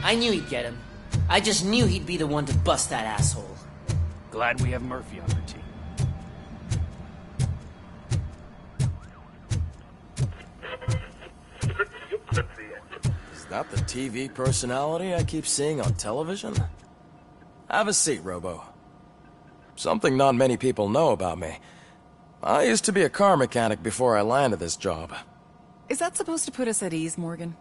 I knew he'd get him. I just knew he'd be the one to bust that asshole. Glad we have Murphy on our team. Is that the TV personality I keep seeing on television? Have a seat, Robo. Something not many people know about me. I used to be a car mechanic before I landed this job. Is that supposed to put us at ease, Morgan?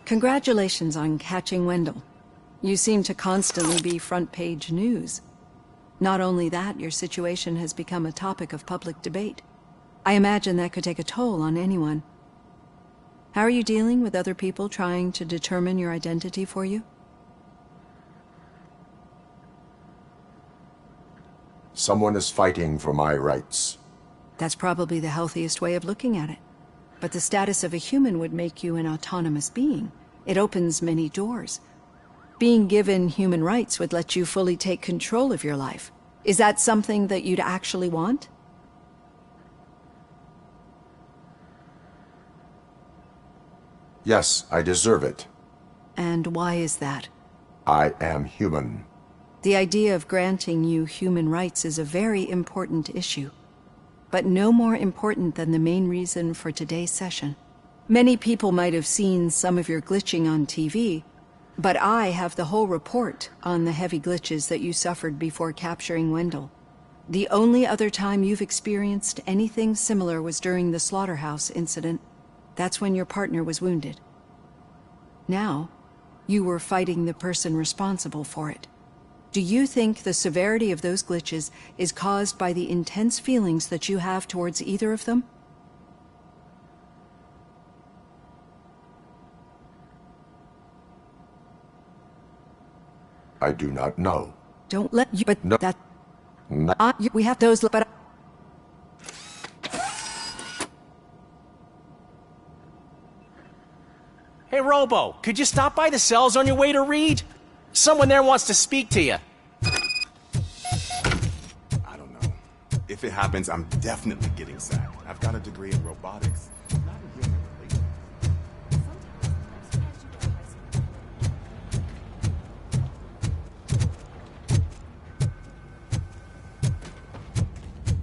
Congratulations on catching Wendell. You seem to constantly be front-page news. Not only that, your situation has become a topic of public debate. I imagine that could take a toll on anyone. How are you dealing with other people trying to determine your identity for you? Someone is fighting for my rights. That's probably the healthiest way of looking at it. But the status of a human would make you an autonomous being. It opens many doors. Being given human rights would let you fully take control of your life. Is that something that you'd actually want? Yes, I deserve it. And why is that? I am human. The idea of granting you human rights is a very important issue, but no more important than the main reason for today's session. Many people might have seen some of your glitching on TV, but I have the whole report on the heavy glitches that you suffered before capturing Wendell. The only other time you've experienced anything similar was during the slaughterhouse incident. That's when your partner was wounded. Now, you were fighting the person responsible for it. Do you think the severity of those glitches is caused by the intense feelings that you have towards either of them? I do not know. Don't let you, but No. that... No. we have those, but... Hey, Robo, could you stop by the cells on your way to Reed? Someone there wants to speak to you. I don't know. If it happens, I'm definitely getting sacked. I've got a degree in robotics. Not in human relations.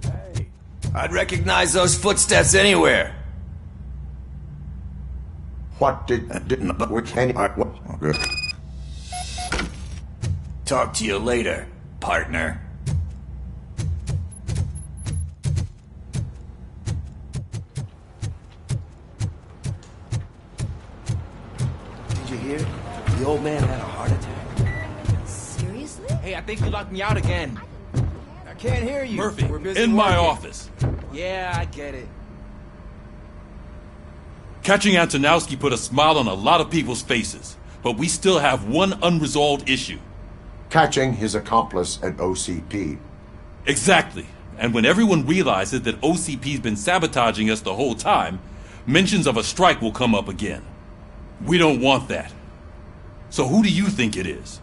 Hey, I'd recognize those footsteps anywhere. What did which any what? Talk to you later, partner. Did you hear? The old man had a heart attack. Seriously? Hey, I think you locked me out again. I can't hear you. Murphy, We're busy in my working. office. Yeah, I get it. Catching Antonowski put a smile on a lot of people's faces, but we still have one unresolved issue. Catching his accomplice at OCP. Exactly. And when everyone realizes that OCP's been sabotaging us the whole time, mentions of a strike will come up again. We don't want that. So who do you think it is?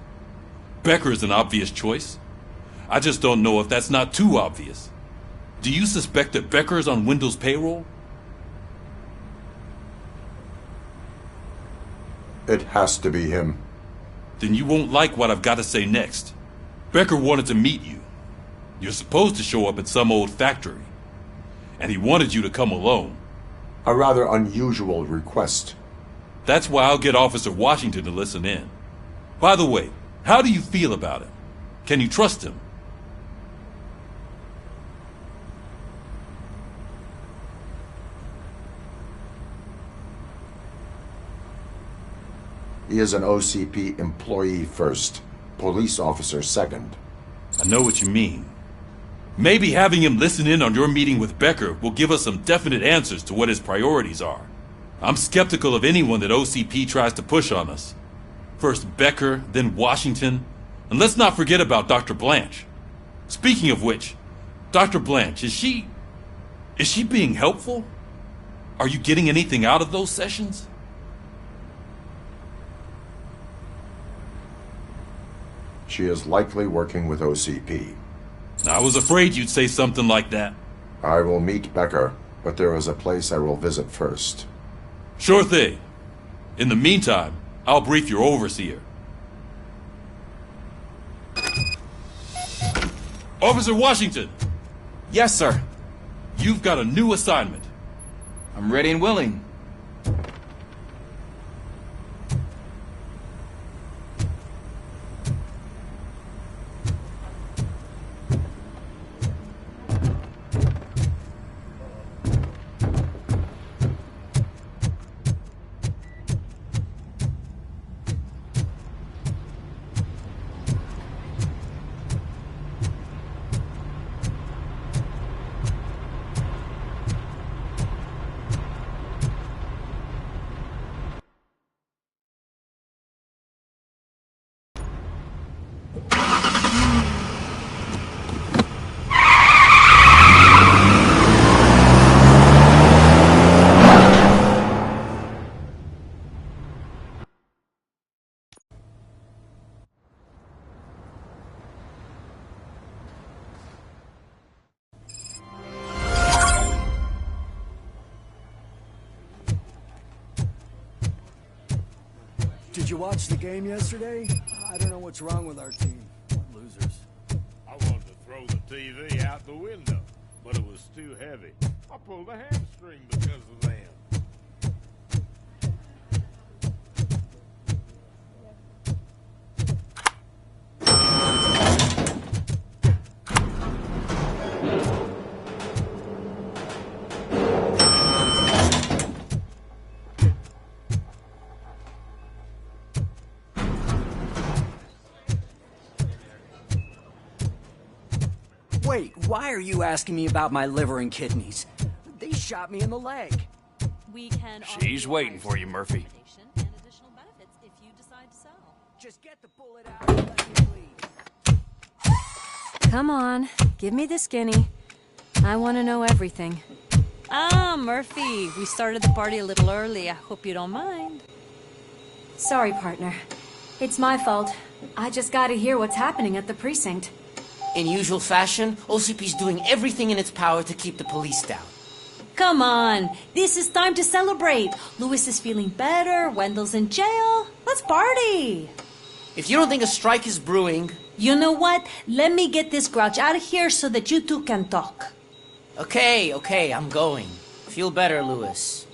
Becker is an obvious choice. I just don't know if that's not too obvious. Do you suspect that Becker is on Wendell's payroll? It has to be him. Then you won't like what I've got to say next. Becker wanted to meet you. You're supposed to show up at some old factory. And he wanted you to come alone. A rather unusual request. That's why I'll get Officer Washington to listen in. By the way, how do you feel about him? Can you trust him? He is an OCP employee first, police officer second. I know what you mean. Maybe having him listen in on your meeting with Becker will give us some definite answers to what his priorities are. I'm skeptical of anyone that OCP tries to push on us. First Becker, then Washington, and let's not forget about Dr. Blanche. Speaking of which, Dr. Blanche, is she being helpful? Are you getting anything out of those sessions? She is likely working with OCP. I was afraid you'd say something like that. I will meet Becker, but there is a place I will visit first. Sure thing. In the meantime, I'll brief your overseer. Officer Washington! Yes, sir. You've got a new assignment. I'm ready and willing. Did you watch the game yesterday? I don't know what's wrong with our team. What losers. I wanted to throw the TV out the window, but it was too heavy. I pulled a hamstring because of them. Wait, why are you asking me about my liver and kidneys? They shot me in the leg. We can She's waiting for you, Murphy. and additional benefits if you decide to sell. Just get the bullet out and let me bleed. Come on, give me the skinny. I want to know everything. Ah, Murphy, we started the party a little early. I hope you don't mind. Sorry, partner. It's my fault. I just gotta hear what's happening at the precinct. In usual fashion, OCP's doing everything in its power to keep the police down. Come on, this is time to celebrate. Louis is feeling better, Wendell's in jail. Let's party. If you don't think a strike is brewing... You know what? Let me get this grouch out of here so that you two can talk. Okay, I'm going. Feel better, Louis.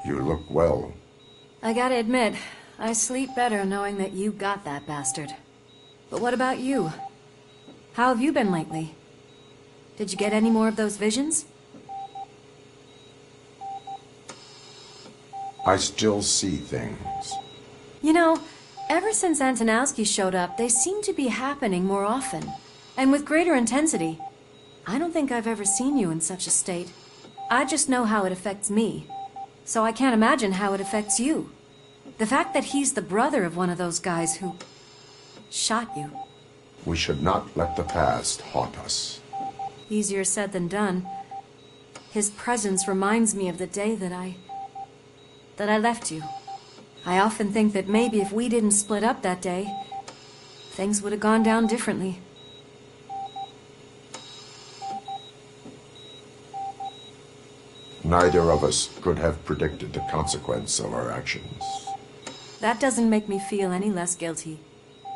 You look well. I gotta admit, I sleep better knowing that you got that bastard. But what about you? How have you been lately? Did you get any more of those visions? I still see things. You know, ever since Antonowski showed up, they seem to be happening more often, and with greater intensity. I don't think I've ever seen you in such a state. I just know how it affects me, so I can't imagine how it affects you. The fact that he's the brother of one of those guys who shot you. We should not let the past haunt us. Easier said than done. His presence reminds me of the day that I left you. I often think that maybe if we didn't split up that day, things would have gone down differently. Neither of us could have predicted the consequence of our actions. That doesn't make me feel any less guilty.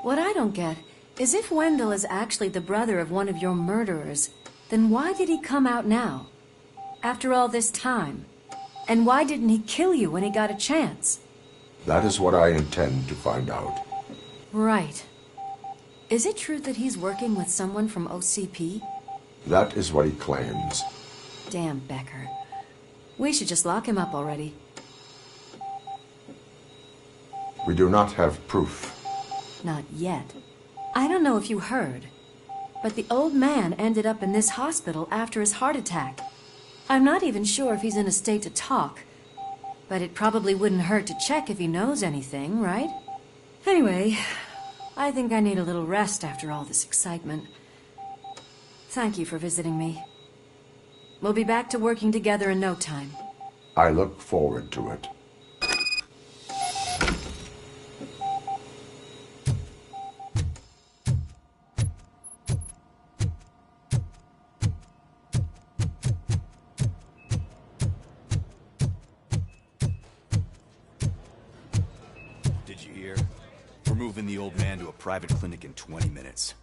What I don't get is if Wendell is actually the brother of one of your murderers, then why did he come out now? After all this time? And why didn't he kill you when he got a chance? That is what I intend to find out. Right. Is it true that he's working with someone from OCP? That is what he claims. Damn Becker. We should just lock him up already. We do not have proof. Not yet. I don't know if you heard, but the old man ended up in this hospital after his heart attack. I'm not even sure if he's in a state to talk, But it probably wouldn't hurt to check if he knows anything, right? Anyway, I think I need a little rest after all this excitement. Thank you for visiting me. We'll be back to working together in no time. I look forward to it. Did you hear? We're moving the old man to a private clinic in 20 minutes.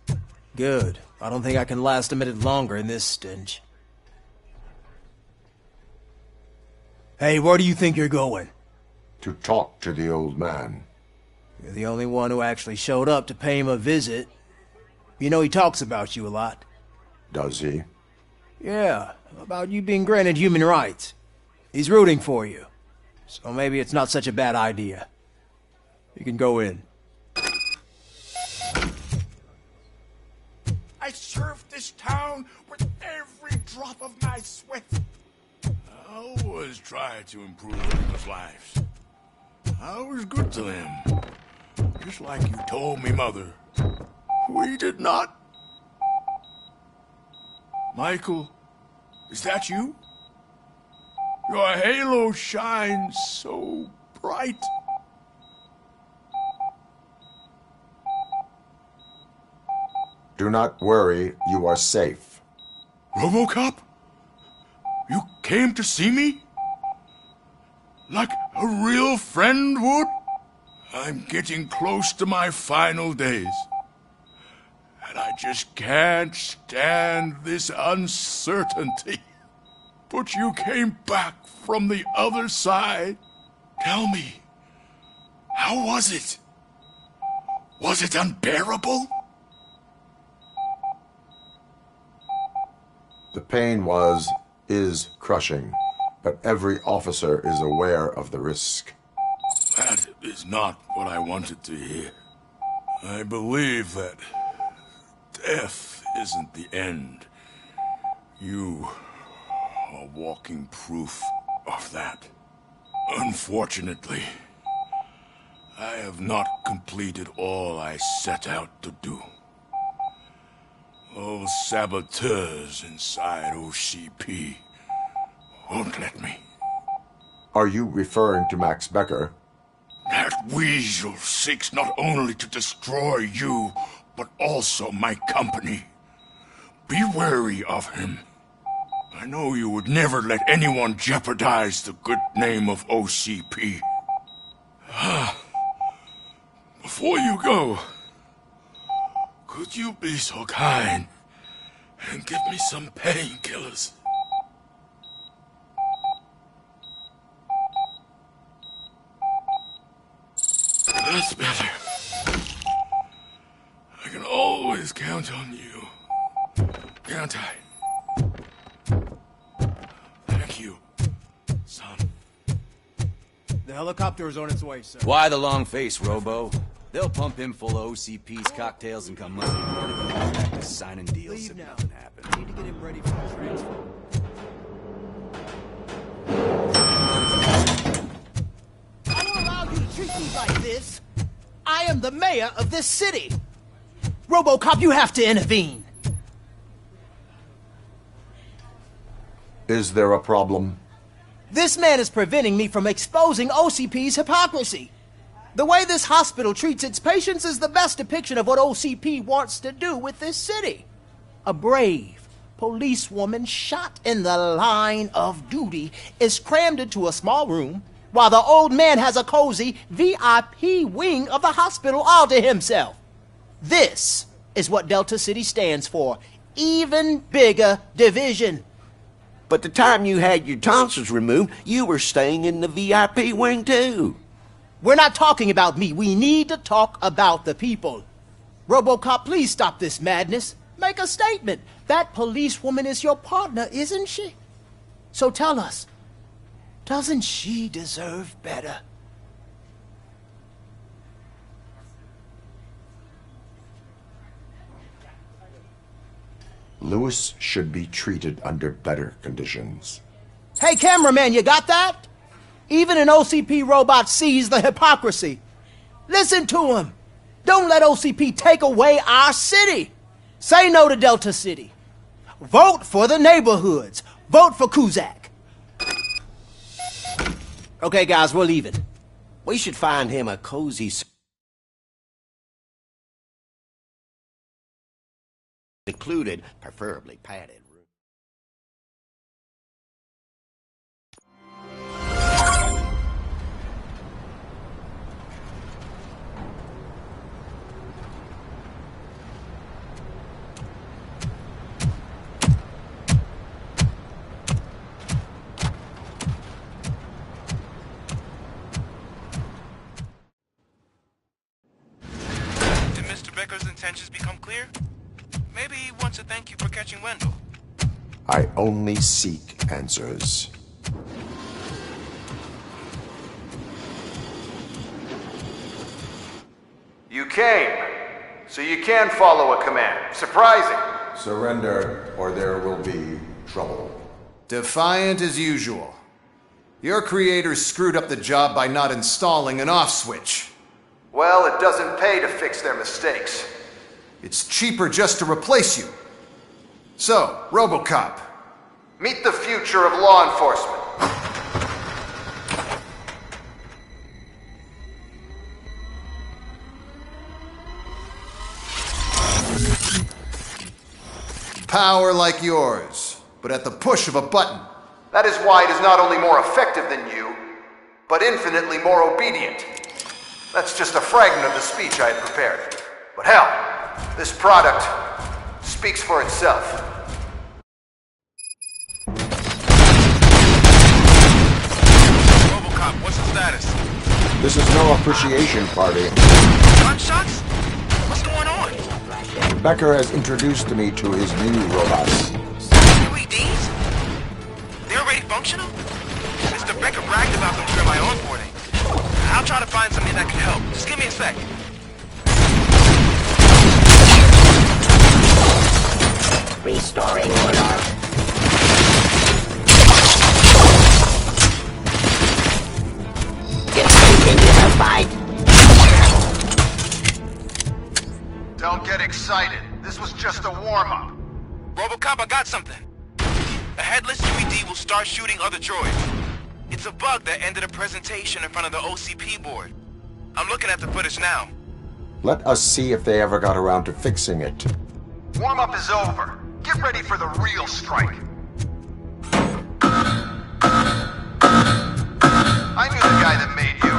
Good. I don't think I can last a minute longer in this stench. Hey, where do you think you're going? To talk to the old man. You're the only one who actually showed up to pay him a visit. You know he talks about you a lot. Does he? Yeah, about you being granted human rights. He's rooting for you. So maybe it's not such a bad idea. You can go in. I served this town with every drop of my sweat. I always tried to improve people's lives. I was good to them. Just like you told me, Mother. We did not. Michael, is that you? Your halo shines so bright. Do not worry, you are safe. Robocop? You came to see me? Like a real friend would? I'm getting close to my final days. And I just can't stand this uncertainty. But you came back from the other side. Tell me, how was it? Was it unbearable? The pain is crushing, but every officer is aware of the risk. That is not what I wanted to hear. I believe that death isn't the end. You are walking proof of that. Unfortunately, I have not completed all I set out to do. Those saboteurs inside OCP won't let me. Are you referring to Max Becker? That weasel seeks not only to destroy you, but also my company. Be wary of him. I know you would never let anyone jeopardize the good name of OCP. Before you go, could you be so kind and give me some painkillers? That's better. I can always count on you. Can't I? Thank you, son. The helicopter is on its way, sir. Why the long face, Robo? They'll pump him full of OCP's cocktails and come Monday morning and back to signing deals Leave if now. nothing happens. Need to get him ready for the transfer. I won't allow you to treat me like this. I am the mayor of this city. Robocop, you have to intervene. Is there a problem? This man is preventing me from exposing OCP's hypocrisy. The way this hospital treats its patients is the best depiction of what OCP wants to do with this city. A brave policewoman shot in the line of duty is crammed into a small room while the old man has a cozy VIP wing of the hospital all to himself. This is what Delta City stands for. Even bigger division. But the time you had your tonsils removed, you were staying in the VIP wing too. We're not talking about me. We need to talk about the people. Robocop, please stop this madness. Make a statement. That policewoman is your partner, isn't she? So tell us, doesn't she deserve better? Lewis should be treated under better conditions. Hey, cameraman, you got that? Even an OCP robot sees the hypocrisy. Listen to him. Don't let OCP take away our city. Say no to Delta City. Vote for the neighborhoods. Vote for Kuzak. Okay, guys, we're leaving. We should find him a cozy, secluded, preferably padded room. Becker's intentions become clear? Maybe he wants to thank you for catching Wendell. I only seek answers. You came, so you can follow a command. Surprising. Surrender, or there will be trouble. Defiant as usual. Your creators screwed up the job by not installing an off switch. Well, it doesn't pay to fix their mistakes. It's cheaper just to replace you. So, Robocop, meet the future of law enforcement. Power like yours, but at the push of a button. That is why it is not only more effective than you, but infinitely more obedient. That's just a fragment of the speech I had prepared. But hell, this product speaks for itself. Robocop, what's the status? This is no appreciation party. Gunshots? What's going on? Becker has introduced me to his new robots. UEDs? They're already functional? Mr. Becker bragged about them during my onboarding. I'll try to find something that can help. Just give me a sec. Restoring order. Continue the fight. Don't get excited. This was just a warm-up. Robocop, I got something. A headless UED will start shooting other droids. It's a bug that ended a presentation in front of the OCP board. I'm looking at the footage now. Let us see if they ever got around to fixing it. Warm-up is over. Get ready for the real strike. I knew the guy that made you.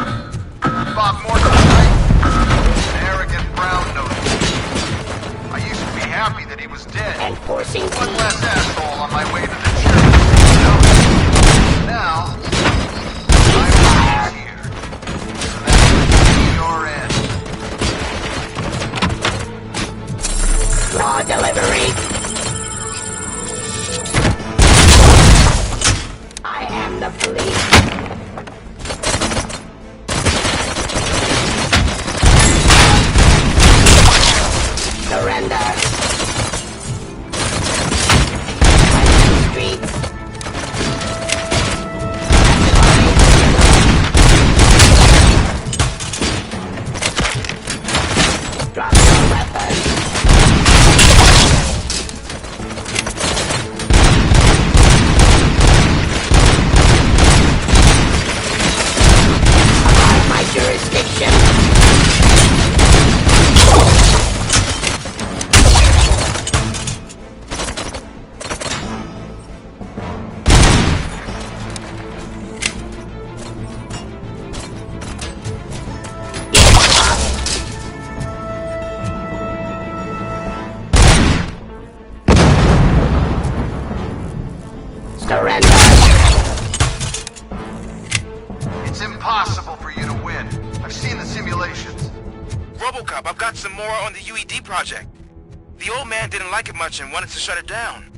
Bob Morgan, right? An arrogant brown-nosed. I used to be happy that he was dead. Enforcing one less asshole on my way to the church. Now, I'm here. So that will be your end. Raw delivery. I am the police. Surrender. Streets. Drop your weapon. My jurisdiction. Surrender. It's impossible for you to win. I've seen the simulations. Robocop, I've got some more on the UED project. The old man didn't like it much and wanted to shut it down.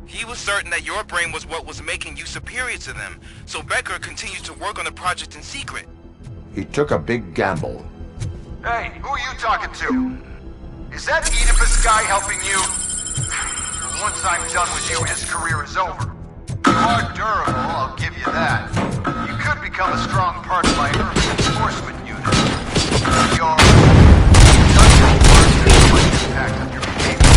He was certain that your brain was what was making you superior to them, so Becker continued to work on the project in secret. He took a big gamble. Hey, who are you talking to? Is that Oedipus guy helping you? Once I'm done with you, his career is over. You are durable, I'll give you that. You could could become a strong part of my urban enforcement unit. Your impact on your behavior.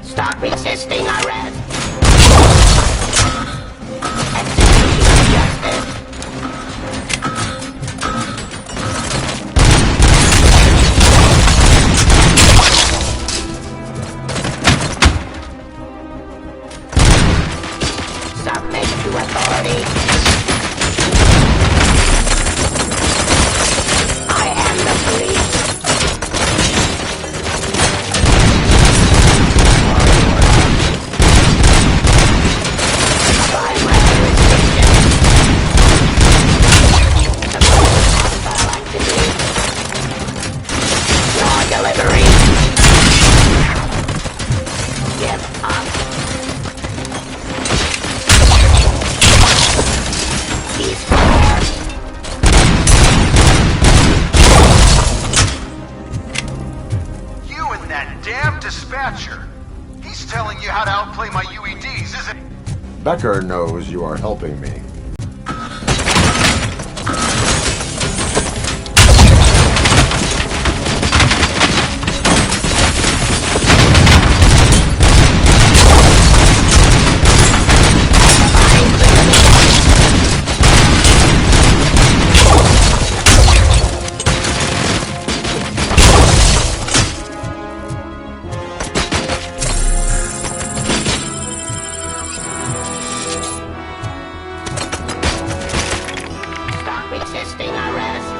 Stop resisting arrest. Submit to authority. I am the police. Damn dispatcher. He's telling you how to outplay my UEDs, isn't he? Becker knows you are helping me. Resisting arrest.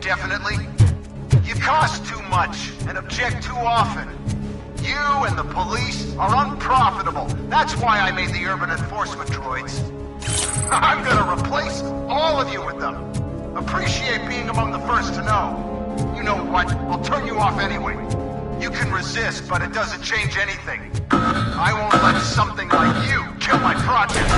Indefinitely? You cost too much and object too often. You and the police are unprofitable. That's why I made the urban enforcement droids. I'm gonna replace all of you with them. Appreciate being among the first to know. You know what? I'll turn you off anyway. You can resist, but it doesn't change anything. I won't let something like you kill my project.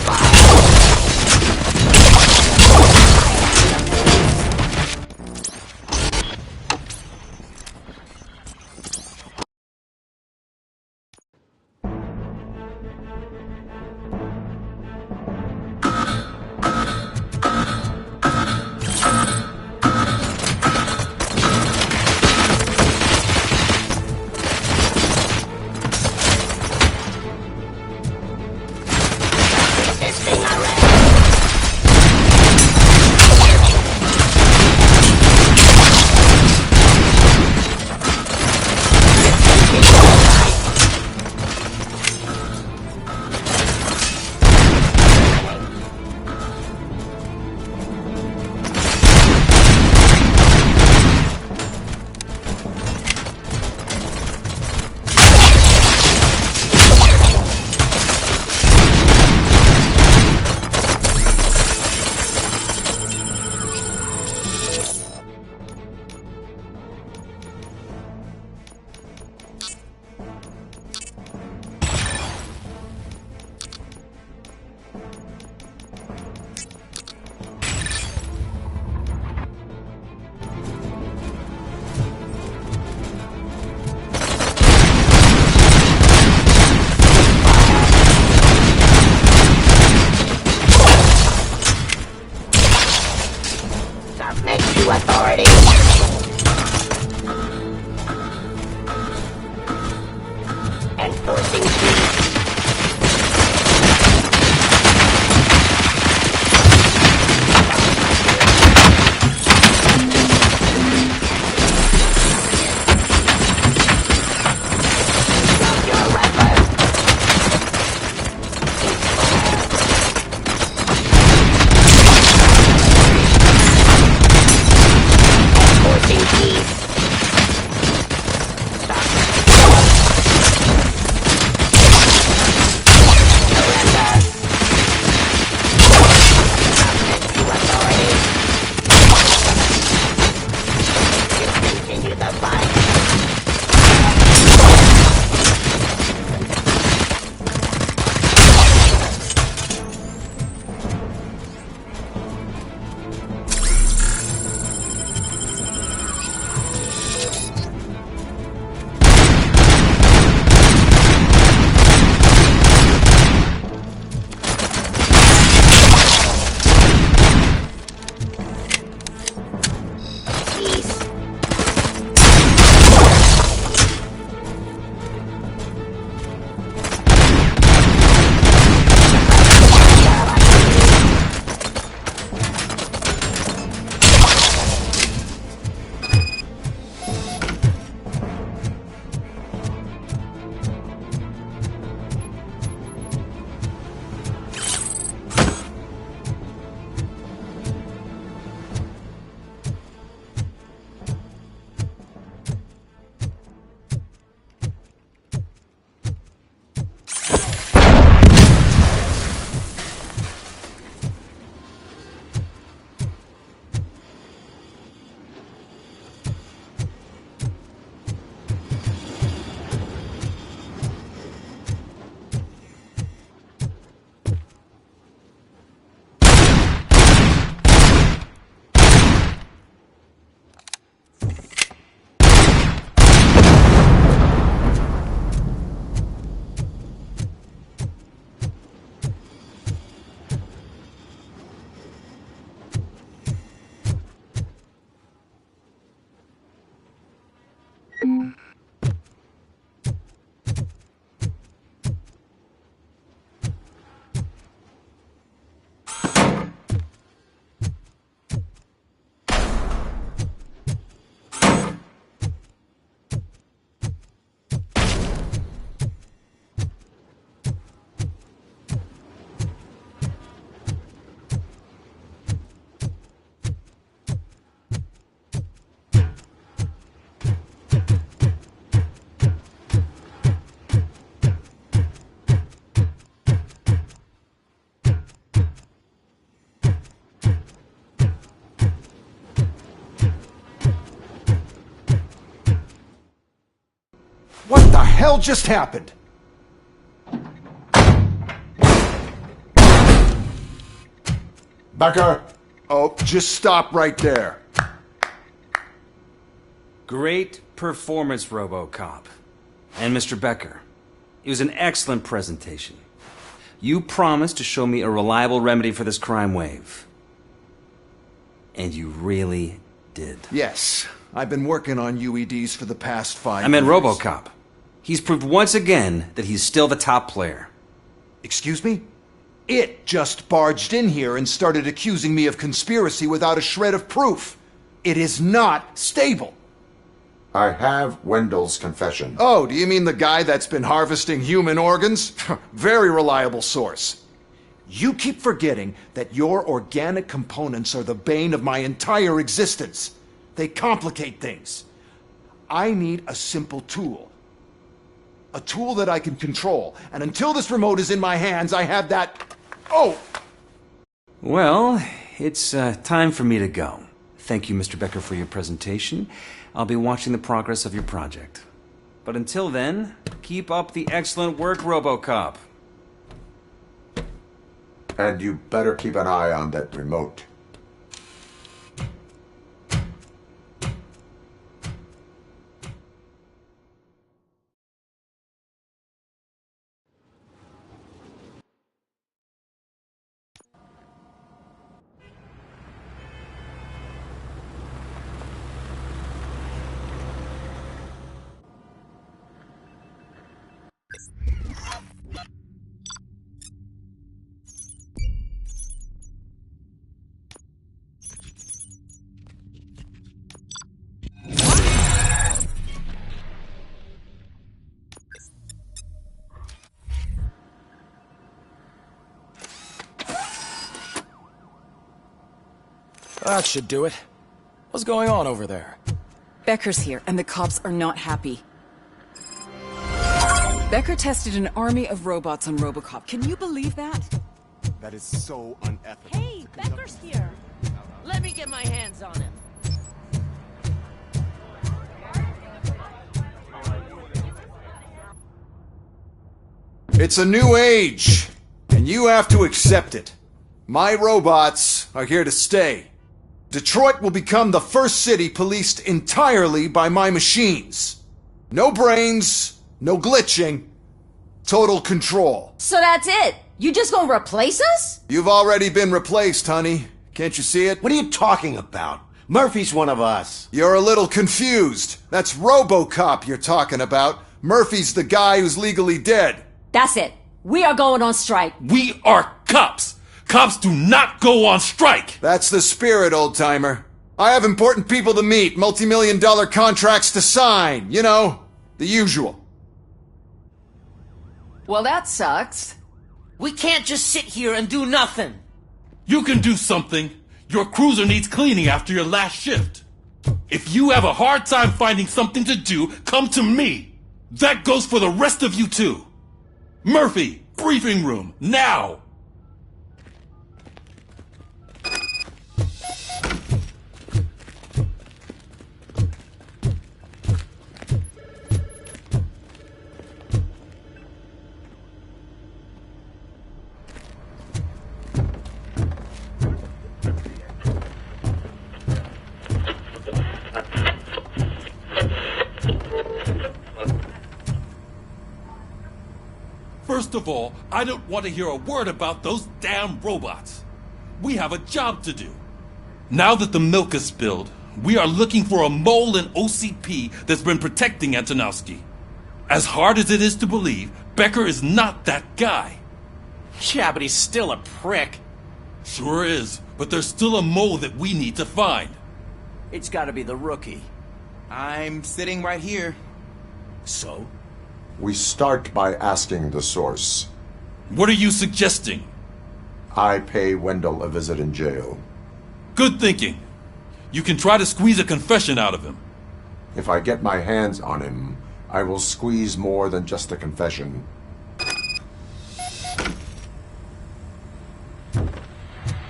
Fire! to authority. Enforcing peace. What the hell just happened? Becker! Oh, just stop right there. Great performance, Robocop. And Mr. Becker. It was an excellent presentation. You promised to show me a reliable remedy for this crime wave. And you really did. Yes, I've been working on UEDs for the past 5 years. I meant Robocop. He's proved once again that he's still the top player. Excuse me? It just barged in here and started accusing me of conspiracy without a shred of proof. It is not stable. I have Wendell's confession. Oh, do you mean the guy that's been harvesting human organs? Very reliable source. You keep forgetting that your organic components are the bane of my entire existence. They complicate things. I need a simple tool. A tool that I can control. And until this remote is in my hands, I have that... Oh! Well, it's time for me to go. Thank you, Mr. Becker, for your presentation. I'll be watching the progress of your project. But until then, keep up the excellent work, Robocop. And you better keep an eye on that remote. That should do it. What's going on over there? Becker's here, and the cops are not happy. Becker tested an army of robots on Robocop. Can you believe that? That is so unethical. Hey, Becker's here. Let me get my hands on him. It's a new age, and you have to accept it. My robots are here to stay. Detroit will become the first city policed entirely by my machines. No brains, no glitching, total control. So that's it? You just gonna replace us? You've already been replaced, honey. Can't you see it? What are you talking about? Murphy's one of us. You're a little confused. That's Robocop you're talking about. Murphy's the guy who's legally dead. That's it. We are going on strike. We are cops. Cops do not go on strike. That's the spirit, old-timer. I have important people to meet, multi-million-dollar contracts to sign. You know, the usual. Well, that sucks. We can't just sit here and do nothing. You can do something. Your cruiser needs cleaning after your last shift. If you have a hard time finding something to do, come to me. That goes for the rest of you too. Murphy, briefing room, now! First of all, I don't want to hear a word about those damn robots. We have a job to do. Now that the milk is spilled, we are looking for a mole in OCP that's been protecting Antonowski. As hard as it is to believe, Becker is not that guy. Yeah, but he's still a prick. Sure is, but there's still a mole that we need to find. It's gotta be the rookie. I'm sitting right here. So? We start by asking the source. What are you suggesting? I pay Wendell a visit in jail. Good thinking. You can try to squeeze a confession out of him. If I get my hands on him, I will squeeze more than just a confession.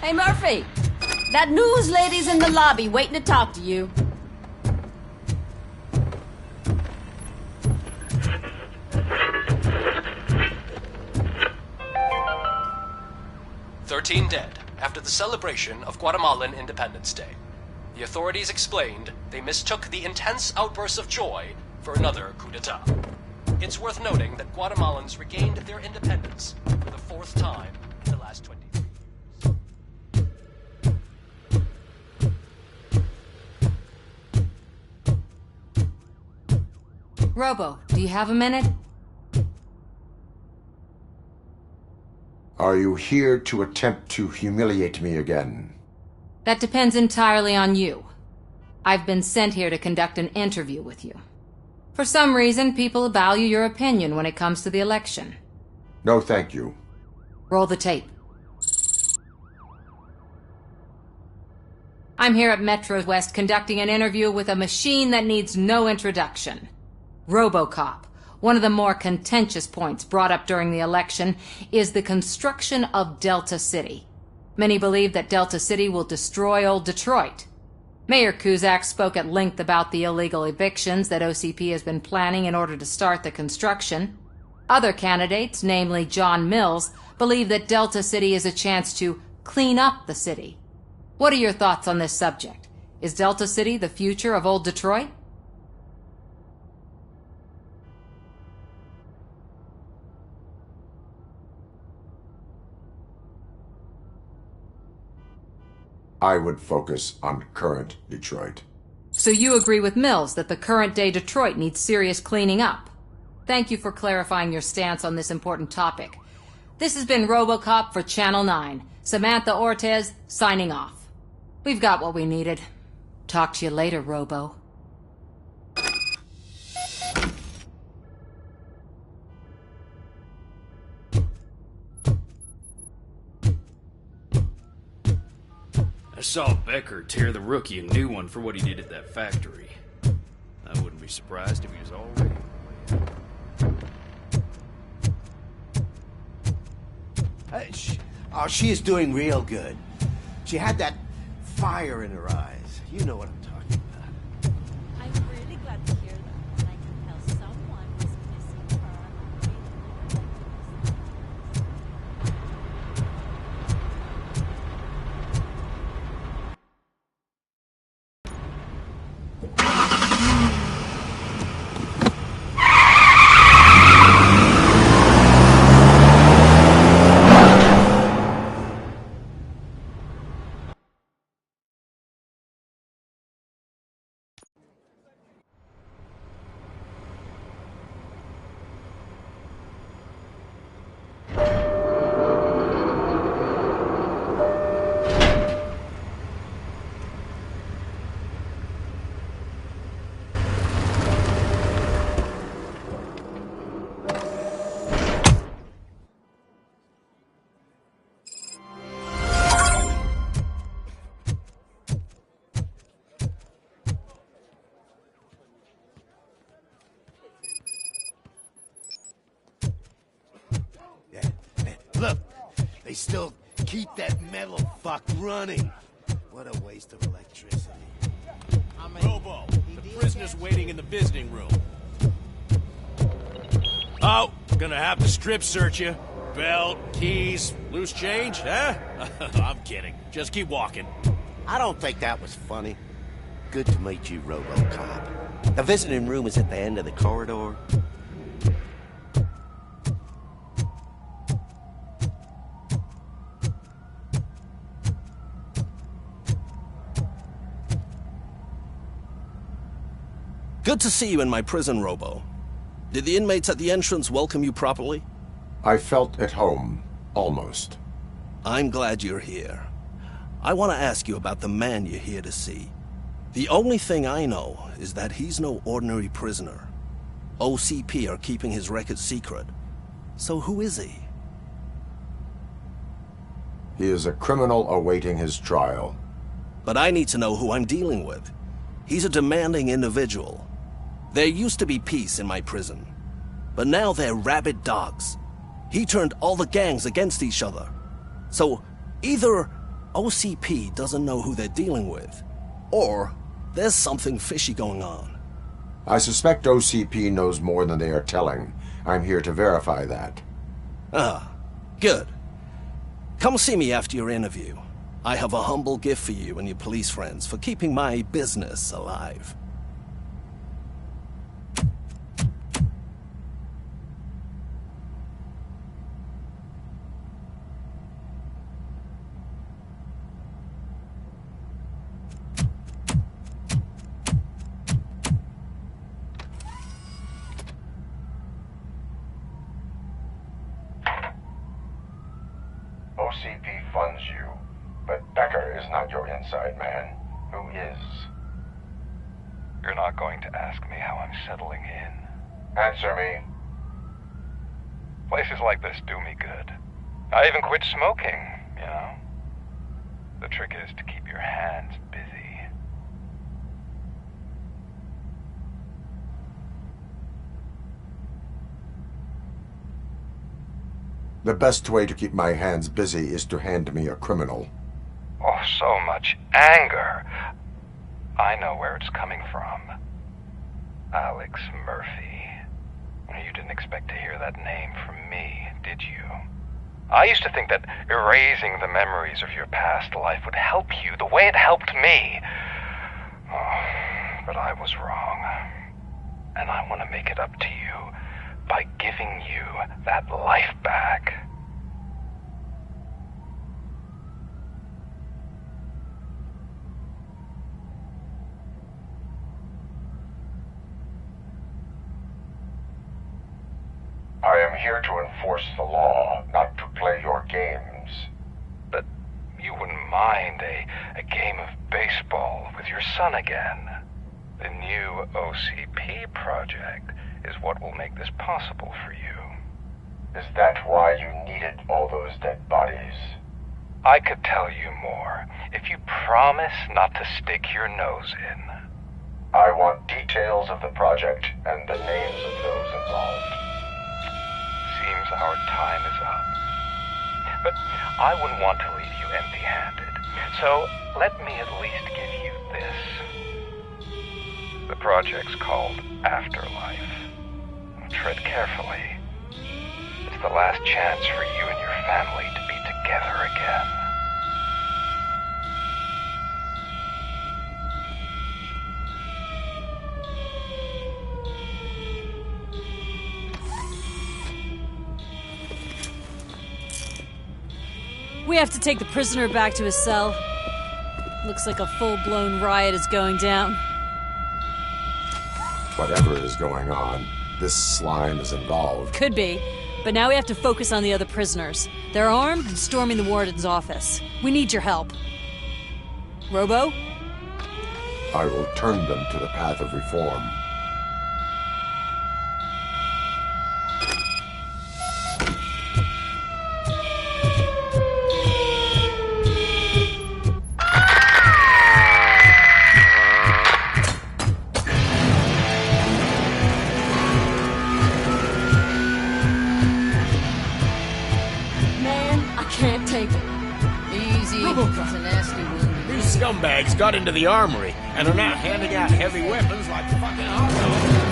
Hey, Murphy! That news lady's in the lobby waiting to talk to you. Dead after the celebration of Guatemalan Independence Day. The authorities explained they mistook the intense outbursts of joy for another coup d'etat. It's worth noting that Guatemalans regained their independence for the fourth time in the last 23 years. Robo, do you have a minute? Are you here to attempt to humiliate me again? That depends entirely on you. I've been sent here to conduct an interview with you. For some reason, people value your opinion when it comes to the election. No, thank you. Roll the tape. I'm here at Metro West conducting an interview with a machine that needs no introduction. Robocop. One of the more contentious points brought up during the election is the construction of Delta City. Many believe that Delta City will destroy old Detroit. Mayor Cusack spoke at length about the illegal evictions that OCP has been planning in order to start the construction. Other candidates, namely John Mills, believe that Delta City is a chance to clean up the city. What are your thoughts on this subject? Is Delta City the future of old Detroit? I would focus on current Detroit. So you agree with Mills that the current-day Detroit needs serious cleaning up? Thank you for clarifying your stance on this important topic. This has been Robocop for Channel 9. Samantha Ortez, signing off. We've got what we needed. Talk to you later, Robo. I saw Becker tear the rookie a new one for what he did at that factory. I wouldn't be surprised if he was already She is doing real good. She had that fire in her eyes. You know what I'm talking about. I'm really glad to hear that. I can tell someone was missing Look, they still keep that metal fuck running. What a waste of electricity. Robo, the prisoner's waiting in the visiting room. Oh, gonna have to strip search you. Belt, keys, loose change, huh? I'm kidding. Just keep walking. I don't think that was funny. Good to meet you, Robocop. The visiting room is at the end of the corridor. Good to see you in my prison, Robo. Did the inmates at the entrance welcome you properly? I felt at home, almost. I'm glad you're here. I want to ask you about the man you're here to see. The only thing I know is that he's no ordinary prisoner. OCP are keeping his record secret. So who is he? He is a criminal awaiting his trial. But I need to know who I'm dealing with. He's a demanding individual. There used to be peace in my prison, but now they're rabid dogs. He turned all the gangs against each other. So either OCP doesn't know who they're dealing with, or there's something fishy going on. I suspect OCP knows more than they are telling. I'm here to verify that. Ah, good. Come see me after your interview. I have a humble gift for you and your police friends for keeping my business alive. OCP funds you, but Becker is not your inside man. Who is? You're not going to ask me how I'm settling in. Answer me. Places like this do me good. I even quit smoking, you know. The trick is to keep your hands busy. The best way to keep my hands busy is to hand me a criminal. Oh, so much anger. I know where it's coming from. Alex Murphy. You didn't expect to hear that name from me, did you? I used to think that erasing the memories of your past life would help you the way it helped me. Oh, but I was wrong. And I want to make it up to you by giving you that life back. I am here to enforce the law, not to play your games. But you wouldn't mind a game of baseball with your son again. The new OCP project is what will make this possible for you. Is that why you needed all those dead bodies? I could tell you more if you promise not to stick your nose in. I want details of the project and the names of those involved. Seems our time is up. But I wouldn't want to leave you empty-handed. So let me at least give you this. The project's called Afterlife. Tread carefully. It's the last chance for you and your family to be together again. We have to take the prisoner back to his cell. Looks like a full-blown riot is going down. Whatever is going on, this slime is involved. Could be, but now we have to focus on the other prisoners. They're armed and storming the warden's office. We need your help. Robo? I will turn them to the path of reform. These scumbags got into the armory and are now handing out heavy weapons like fucking hot dogs.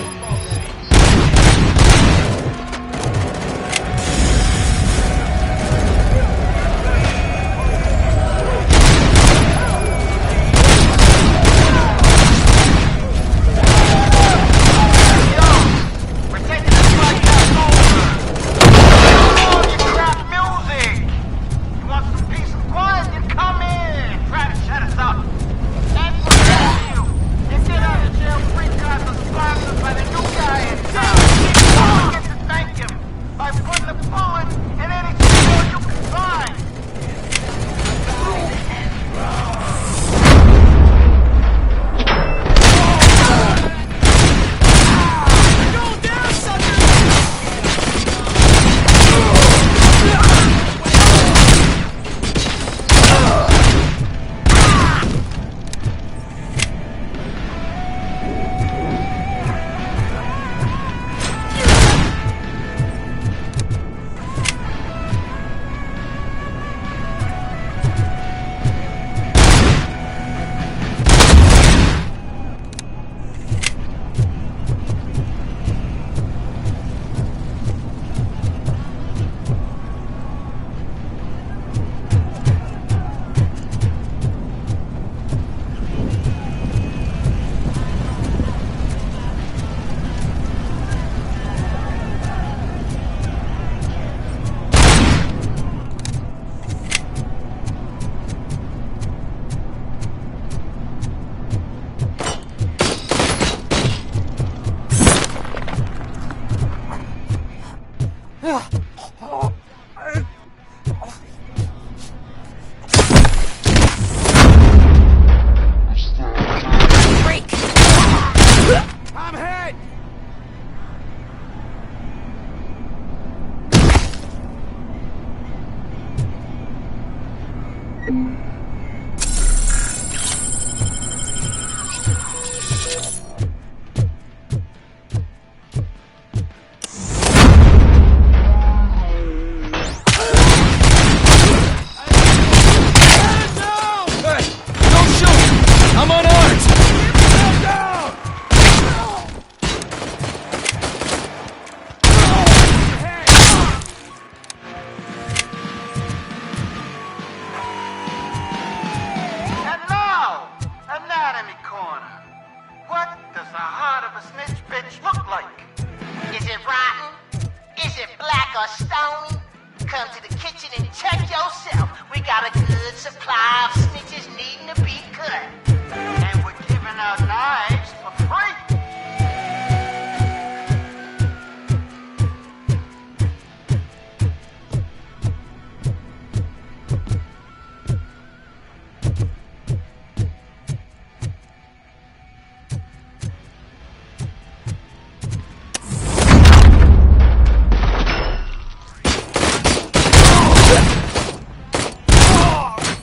Come to the kitchen and check yourself. We got a good supply of snitches needing to be cut. And we're giving out knives for free.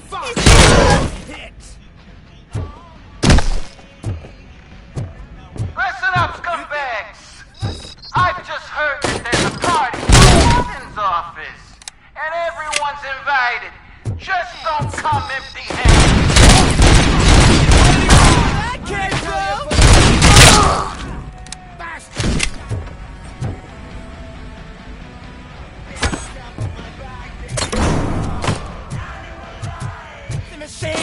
Fuck! machine!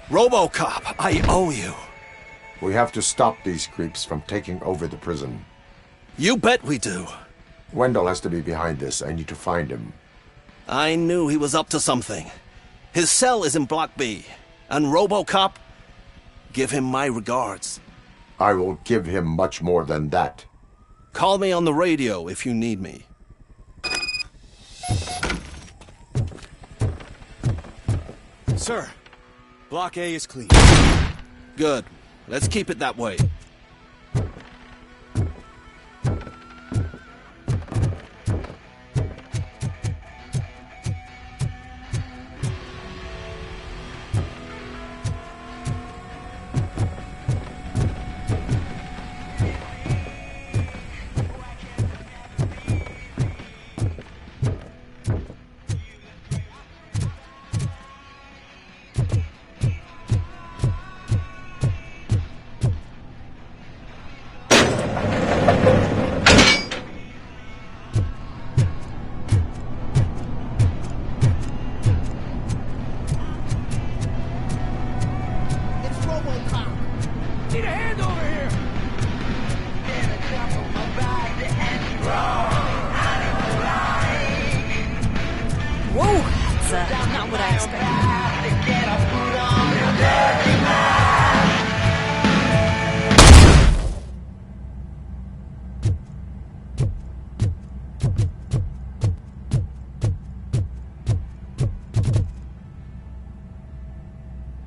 Robocop, I owe you. We have to stop these creeps from taking over the prison. You bet we do. Wendell has to be behind this. I need to find him. I knew he was up to something. His cell is in Block B. And Robocop, give him my regards. I will give him much more than that. Call me on the radio if you need me. Sir, Block A is clean. Good. Let's keep it that way. Need a hand over here! Whoa, that's not what I expected.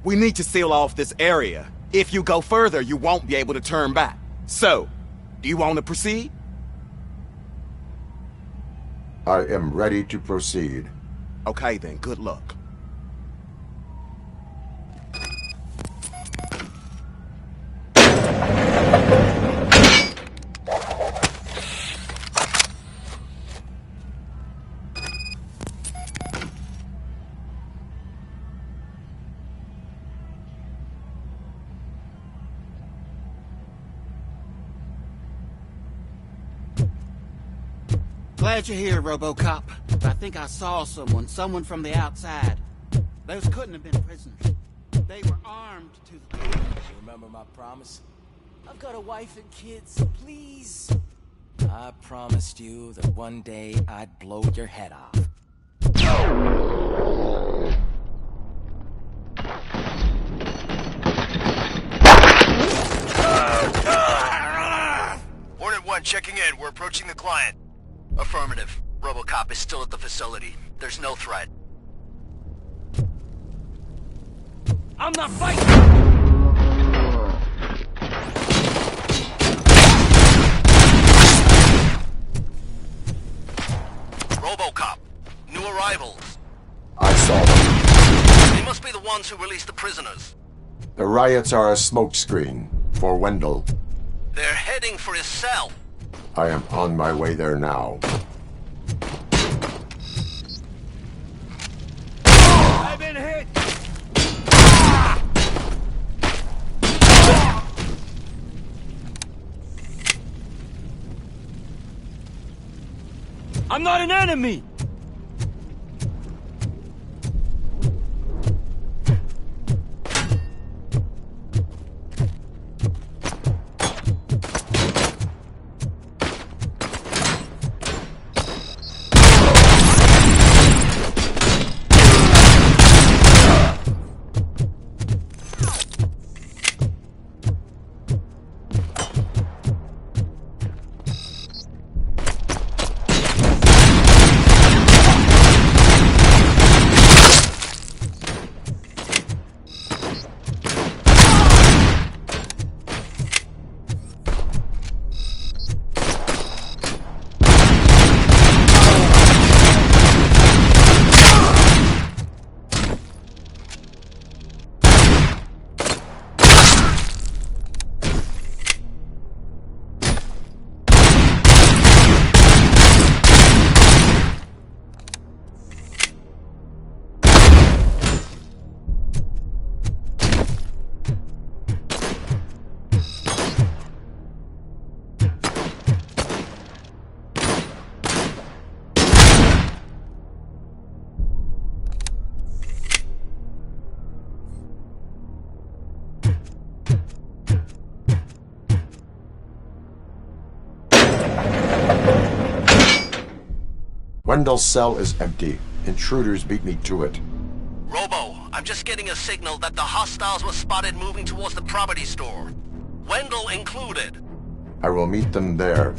We need to seal off this area. If you go further, you won't be able to turn back. So, do you want to proceed? I am ready to proceed. Okay then, good luck. Glad you're here, Robocop. I think I saw someone from the outside. Those couldn't have been prisoners. They were armed to the teeth. You remember my promise? I've got a wife and kids, please. I promised you that one day I'd blow your head off. Hornet 1 checking in. We're approaching the client. Affirmative. Robocop is still at the facility. There's no threat. I'm not fighting! Robocop. New arrivals. I saw them. They must be the ones who released the prisoners. The riots are a smokescreen for Wendell. They're heading for his cell. I am on my way there now. I've been hit! I'm not an enemy! Wendell's cell is empty. Intruders beat me to it. Robo, I'm just getting a signal that the hostiles were spotted moving towards the property store. Wendell included. I will meet them there.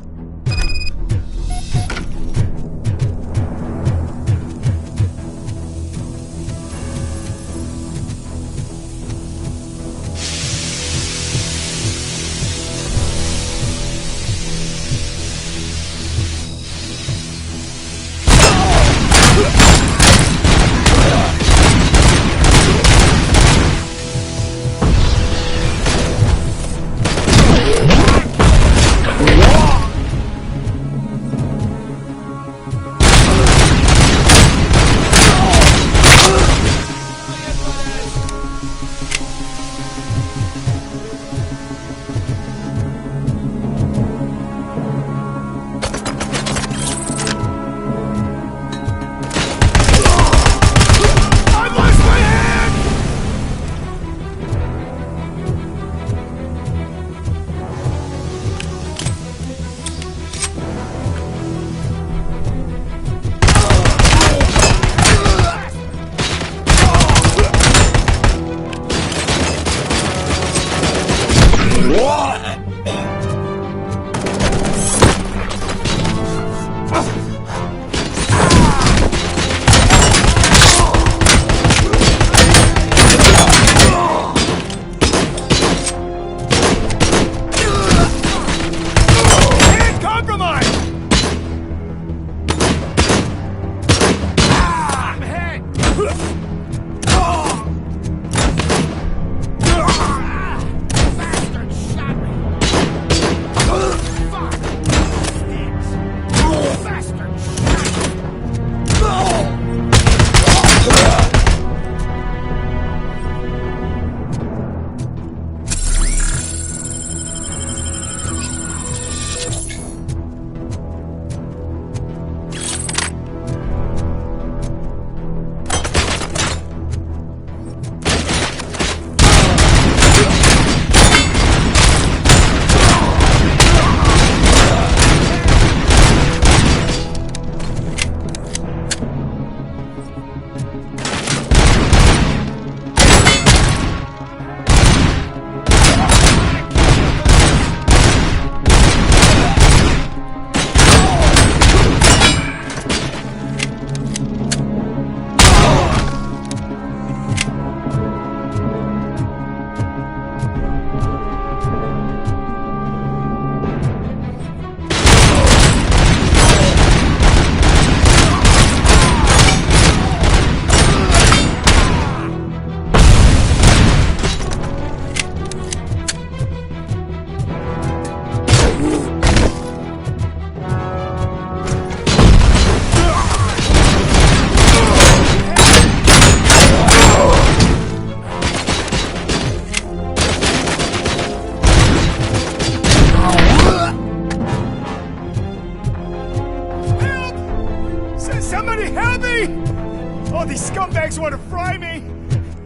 All these scumbags want to fry me!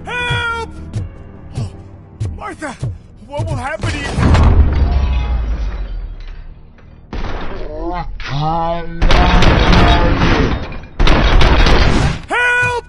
Help! Oh, Martha, what will happen to you? Help!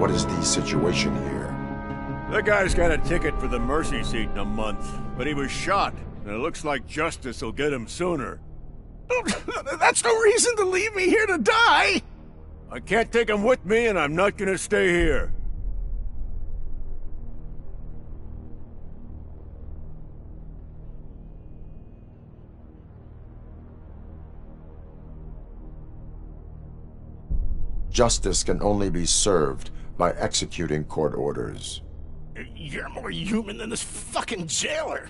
What is the situation here? The guy's got a ticket for the mercy seat in a month, but he was shot, and it looks like justice will get him sooner. That's no reason to leave me here to die! I can't take him with me, and I'm not gonna stay here. Justice can only be served by executing court orders. You're more human than this fucking jailer!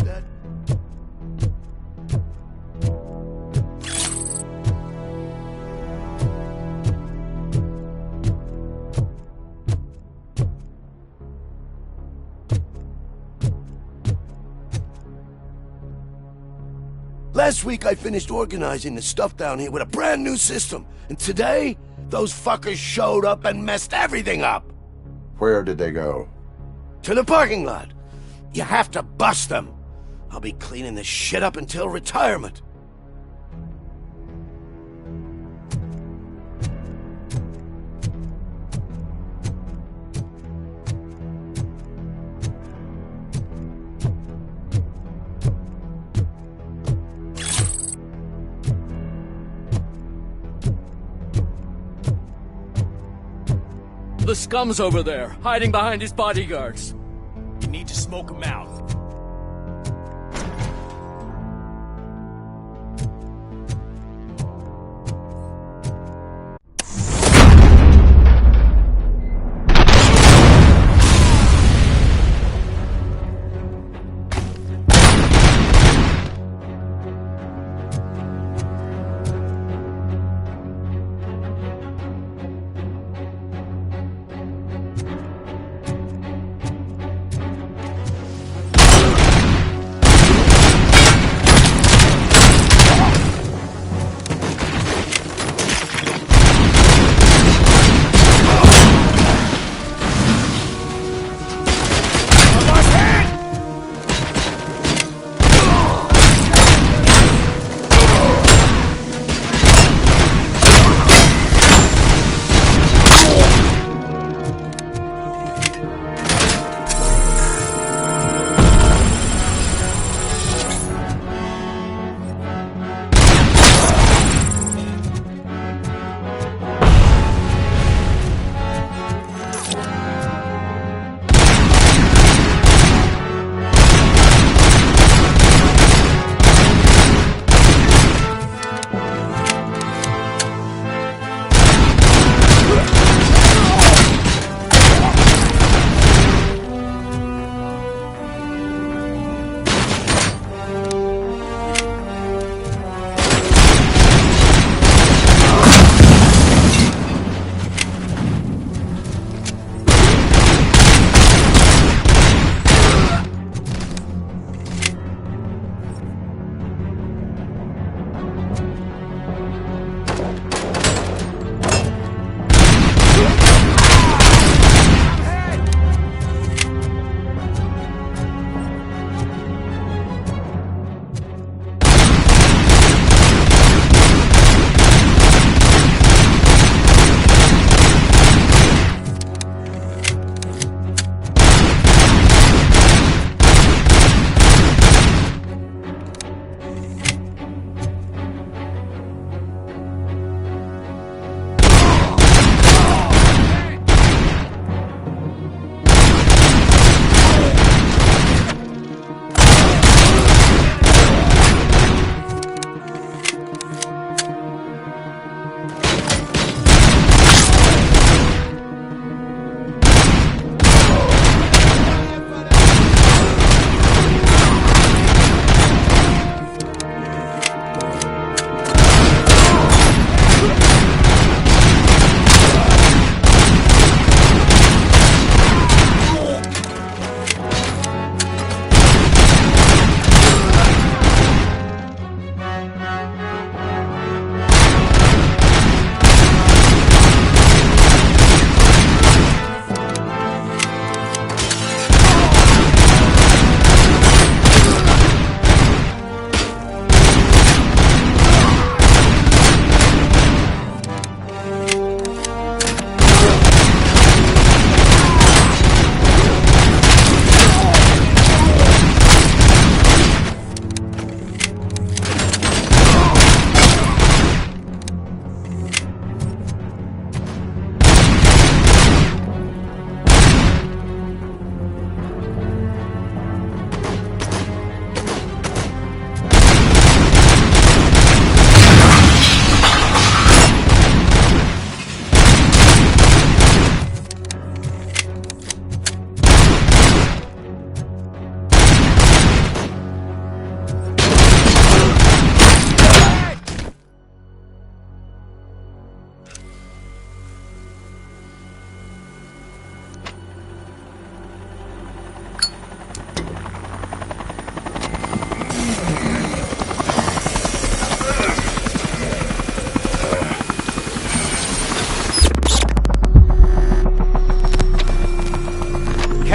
that? Last week I finished organizing the stuff down here with a brand new system. And today, those fuckers showed up and messed everything up. Where did they go? To the parking lot. You have to bust them. I'll be cleaning this shit up until retirement. The scum's over there, hiding behind his bodyguards. You need to smoke him out.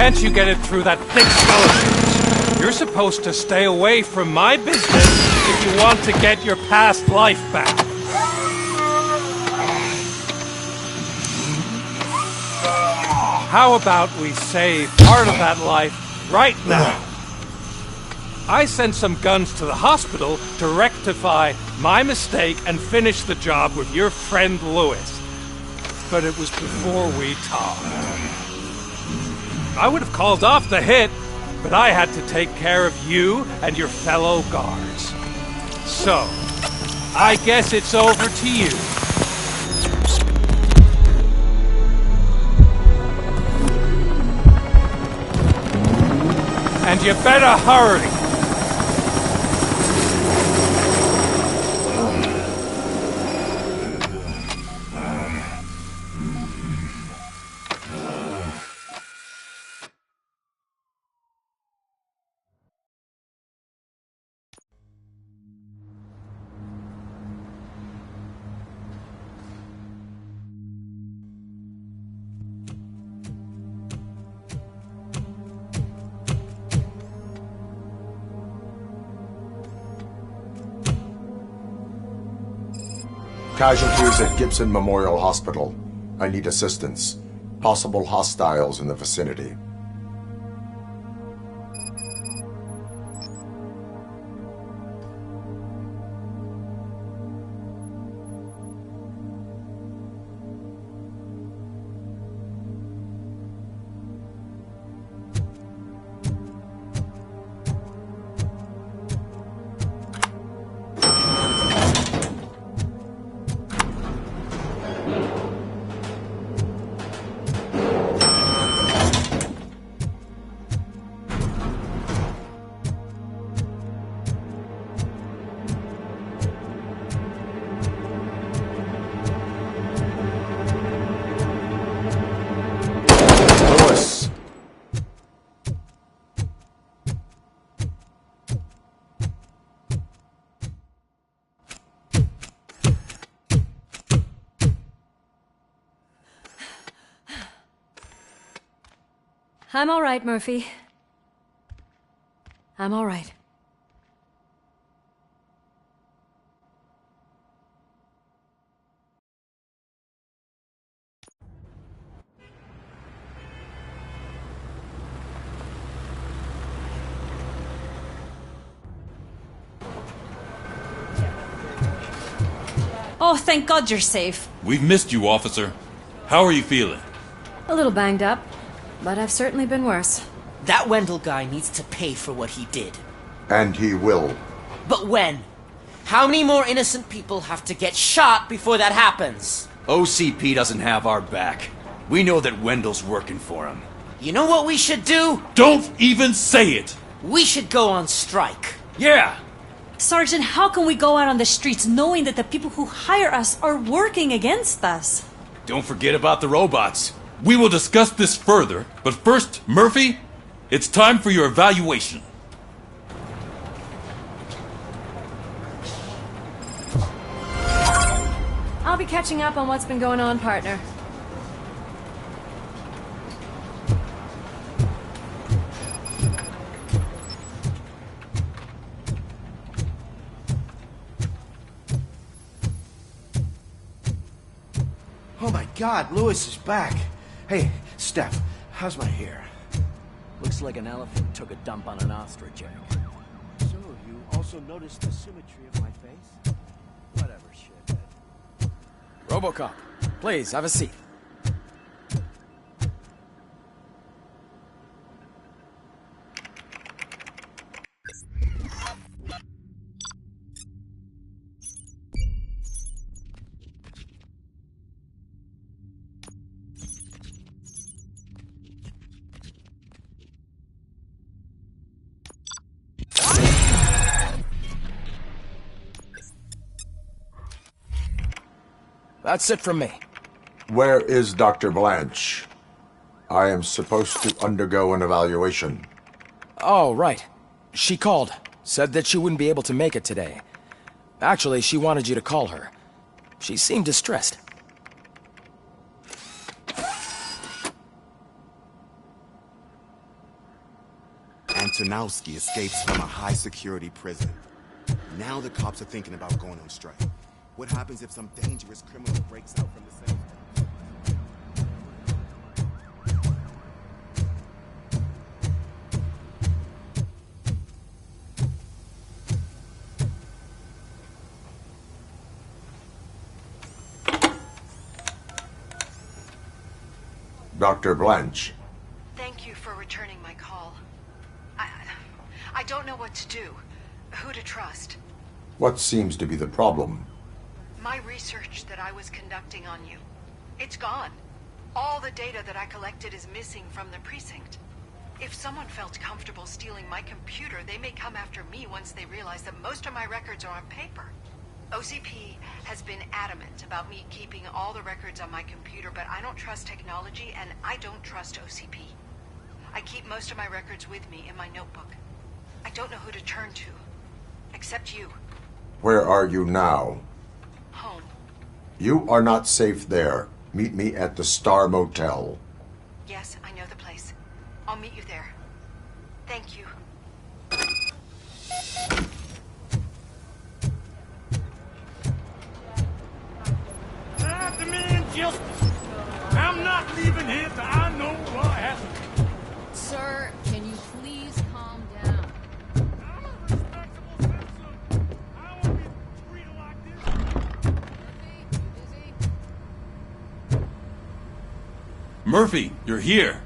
can't you get it through that thick skull of yours? You're supposed to stay away from my business if you want to get your past life back. How about we save part of that life right now? I sent some guns to the hospital to rectify my mistake and finish the job with your friend Lewis. But it was before we talked. I would have called off the hit, but I had to take care of you and your fellow guards. So, I guess it's over to you. And you better hurry. Casualties at Gibson Memorial Hospital. I need assistance. Possible hostiles in the vicinity. I'm all right, Murphy. I'm all right. Oh, thank God you're safe. We've missed you, officer. How are you feeling? A little banged up, but I've certainly been worse. That Wendell guy needs to pay for what he did. And he will. But when? How many more innocent people have to get shot before that happens? OCP doesn't have our back. We know that Wendell's working for him. You know what we should do? Don't even say it! We should go on strike. Yeah! Sergeant, how can we go out on the streets knowing that the people who hire us are working against us? Don't forget about the robots. We will discuss this further, but first, Murphy, it's time for your evaluation. I'll be catching up on what's been going on, partner. Oh my God, Lewis is back. Hey, Steph, how's my hair? Looks like an elephant took a dump on an ostrich egg. So, you also noticed the symmetry of my face? Whatever, shithead. Robocop, please, have a seat. That's it from me. Where is Dr. Blanche? I am supposed to undergo an evaluation. Oh, right. She called. Said that she wouldn't be able to make it today. Actually, she wanted you to call her. She seemed distressed. Antonowski escapes from a high-security prison. Now the cops are thinking about going on strike. What happens if some dangerous criminal breaks out from the cell? Dr. Blanche. Thank you for returning my call. I don't know what to do. Who to trust. What seems to be the problem? My research that I was conducting on you. It's gone. All the data that I collected is missing from the precinct. If someone felt comfortable stealing my computer, they may come after me once they realize that most of my records are on paper. OCP has been adamant about me keeping all the records on my computer, but I don't trust technology and I don't trust OCP. I keep most of my records with me in my notebook. I don't know who to turn to, except you. Where are you now? Home. You are not safe there. Meet me at the Star Motel. Yes, I know the place. I'll meet you there. Thank you. I demand justice. I'm not leaving here till I know what happened. Sir, can you please calm down? I'm a respectable citizen. I won't be treated like this. Murphy, you're here.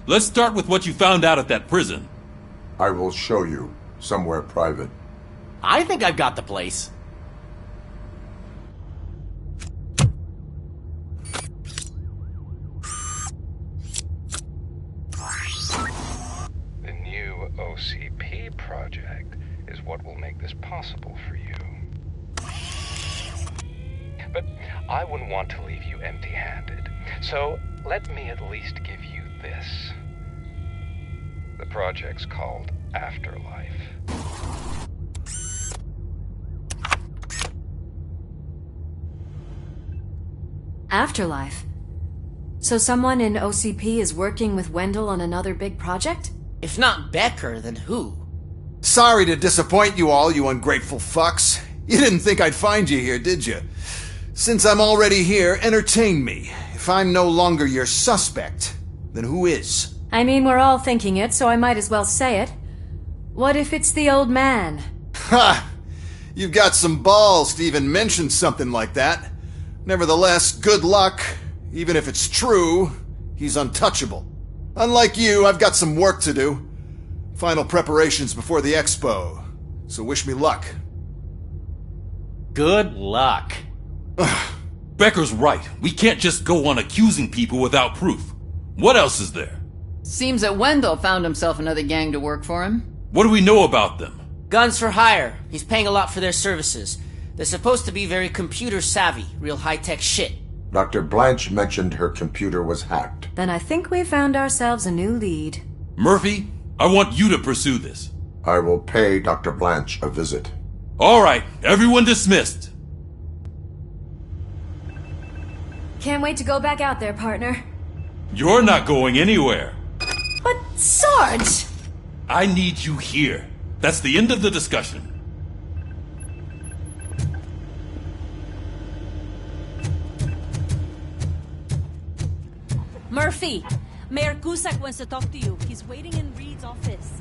Let's start with what you found out at that prison. I will show you, somewhere private. I think I've got the place. The new OCP project is what will make this possible for you. But I wouldn't want to leave you empty-handed, so let me at least give you this. The project's called Afterlife. Afterlife? So someone in OCP is working with Wendell on another big project? If not Becker, then who? Sorry to disappoint you all, you ungrateful fucks. You didn't think I'd find you here, did you? Since I'm already here, entertain me. If I'm no longer your suspect, then who is? I mean, we're all thinking it, so I might as well say it. What if it's the old man? Ha! You've got some balls to even mention something like that. Nevertheless, good luck. Even if it's true, he's untouchable. Unlike you, I've got some work to do. Final preparations before the expo. So wish me luck. Good luck. Becker's right. We can't just go on accusing people without proof. What else is there? Seems that Wendell found himself another gang to work for him. What do we know about them? Guns for hire. He's paying a lot for their services. They're supposed to be very computer savvy, real high-tech shit. Dr. Blanche mentioned her computer was hacked. Then I think we found ourselves a new lead. Murphy, I want you to pursue this. I will pay Dr. Blanche a visit. All right, everyone dismissed. Can't wait to go back out there, partner. You're not going anywhere. But, Sarge! I need you here. That's the end of the discussion. Murphy, Mayor Cusack wants to talk to you. He's waiting in Reed's office.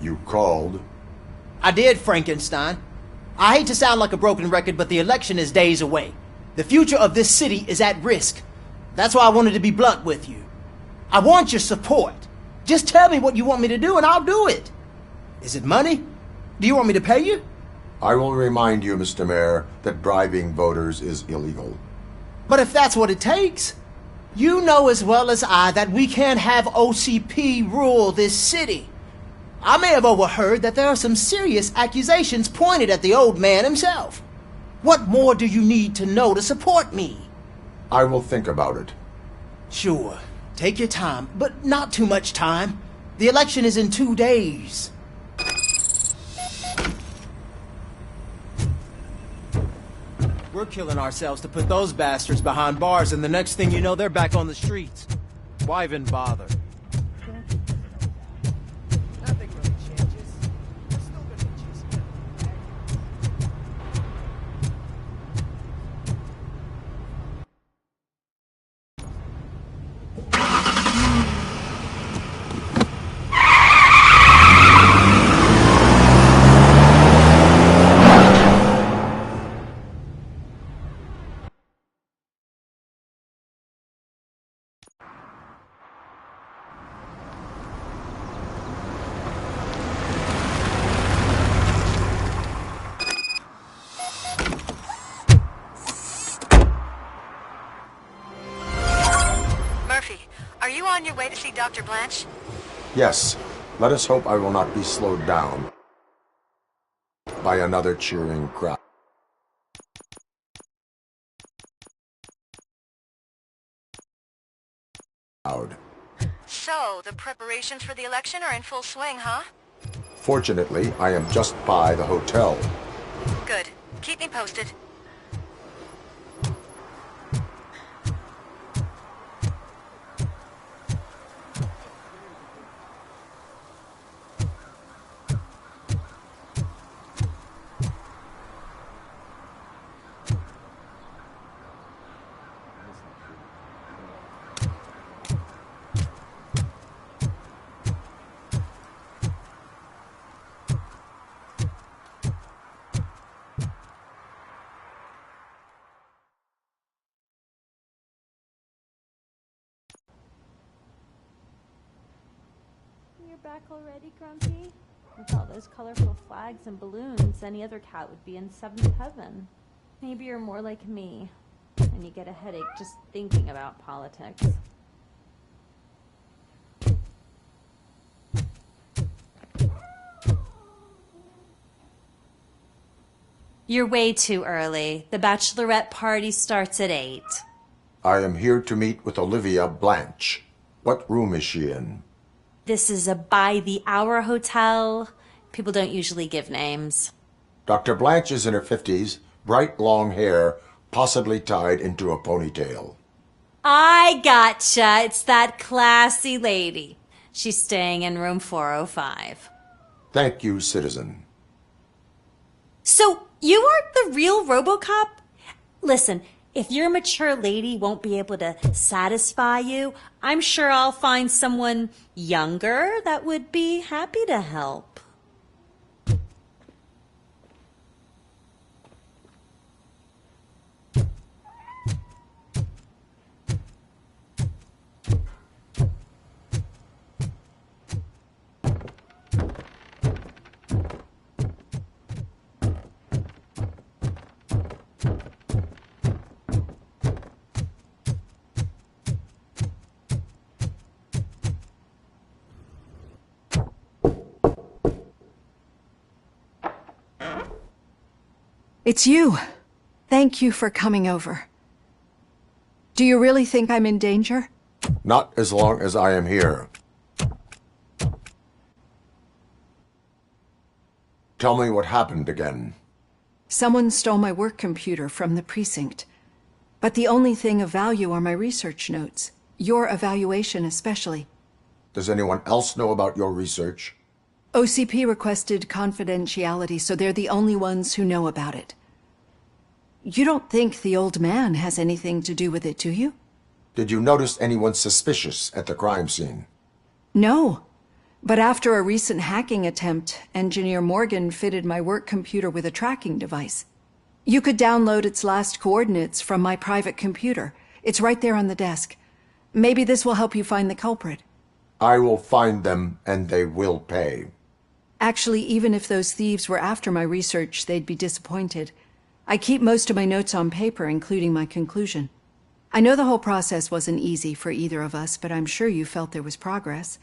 You called? I did, Frankenstein. I hate to sound like a broken record, but the election is days away. The future of this city is at risk. That's why I wanted to be blunt with you. I want your support. Just tell me what you want me to do and I'll do it. Is it money? Do you want me to pay you? I will remind you, Mr. Mayor, that bribing voters is illegal. But if that's what it takes, you know as well as I that we can't have OCP rule this city. I may have overheard that there are some serious accusations pointed at the old man himself. What more do you need to know to support me? I will think about it. Sure. Take your time, but not too much time. The election is in 2 days. We're killing ourselves to put those bastards behind bars, and the next thing you know, they're back on the streets. Why even bother? Nothing really changes. We're still gonna be chasing Murphy, are you on your way to see Dr. Blanche? Yes, let us hope I will not be slowed down by another cheering crowd. So, the preparations for the election are in full swing, huh? Fortunately, I am just by the hotel. Good. Keep me posted. You're back already, Grumpy? With all those colorful flags and balloons, any other cat would be in seventh heaven. Maybe you're more like me, and you get a headache just thinking about politics. You're way too early. The bachelorette party starts at 8. I am here to meet with Olivia Blanche. What room is she in? This is a by-the-hour hotel. People don't usually give names. Dr. Blanche is in her 50s, bright long hair, possibly tied into a ponytail. I gotcha. It's that classy lady. She's staying in room 405. Thank you, citizen. So, you aren't the real Robocop? Listen, if your mature lady won't be able to satisfy you, I'm sure I'll find someone younger that would be happy to help. It's you. Thank you for coming over. Do you really think I'm in danger? Not as long as I am here. Tell me what happened again. Someone stole my work computer from the precinct. But the only thing of value are my research notes. Your evaluation especially. Does anyone else know about your research? OCP requested confidentiality, so they're the only ones who know about it. You don't think the old man has anything to do with it, do you? Did you notice anyone suspicious at the crime scene? No. But after a recent hacking attempt, Engineer Morgan fitted my work computer with a tracking device. You could download its last coordinates from my private computer. It's right there on the desk. Maybe this will help you find the culprit. I will find them, and they will pay. Actually, even if those thieves were after my research, they'd be disappointed. I keep most of my notes on paper, including my conclusion. I know the whole process wasn't easy for either of us, but I'm sure you felt there was progress.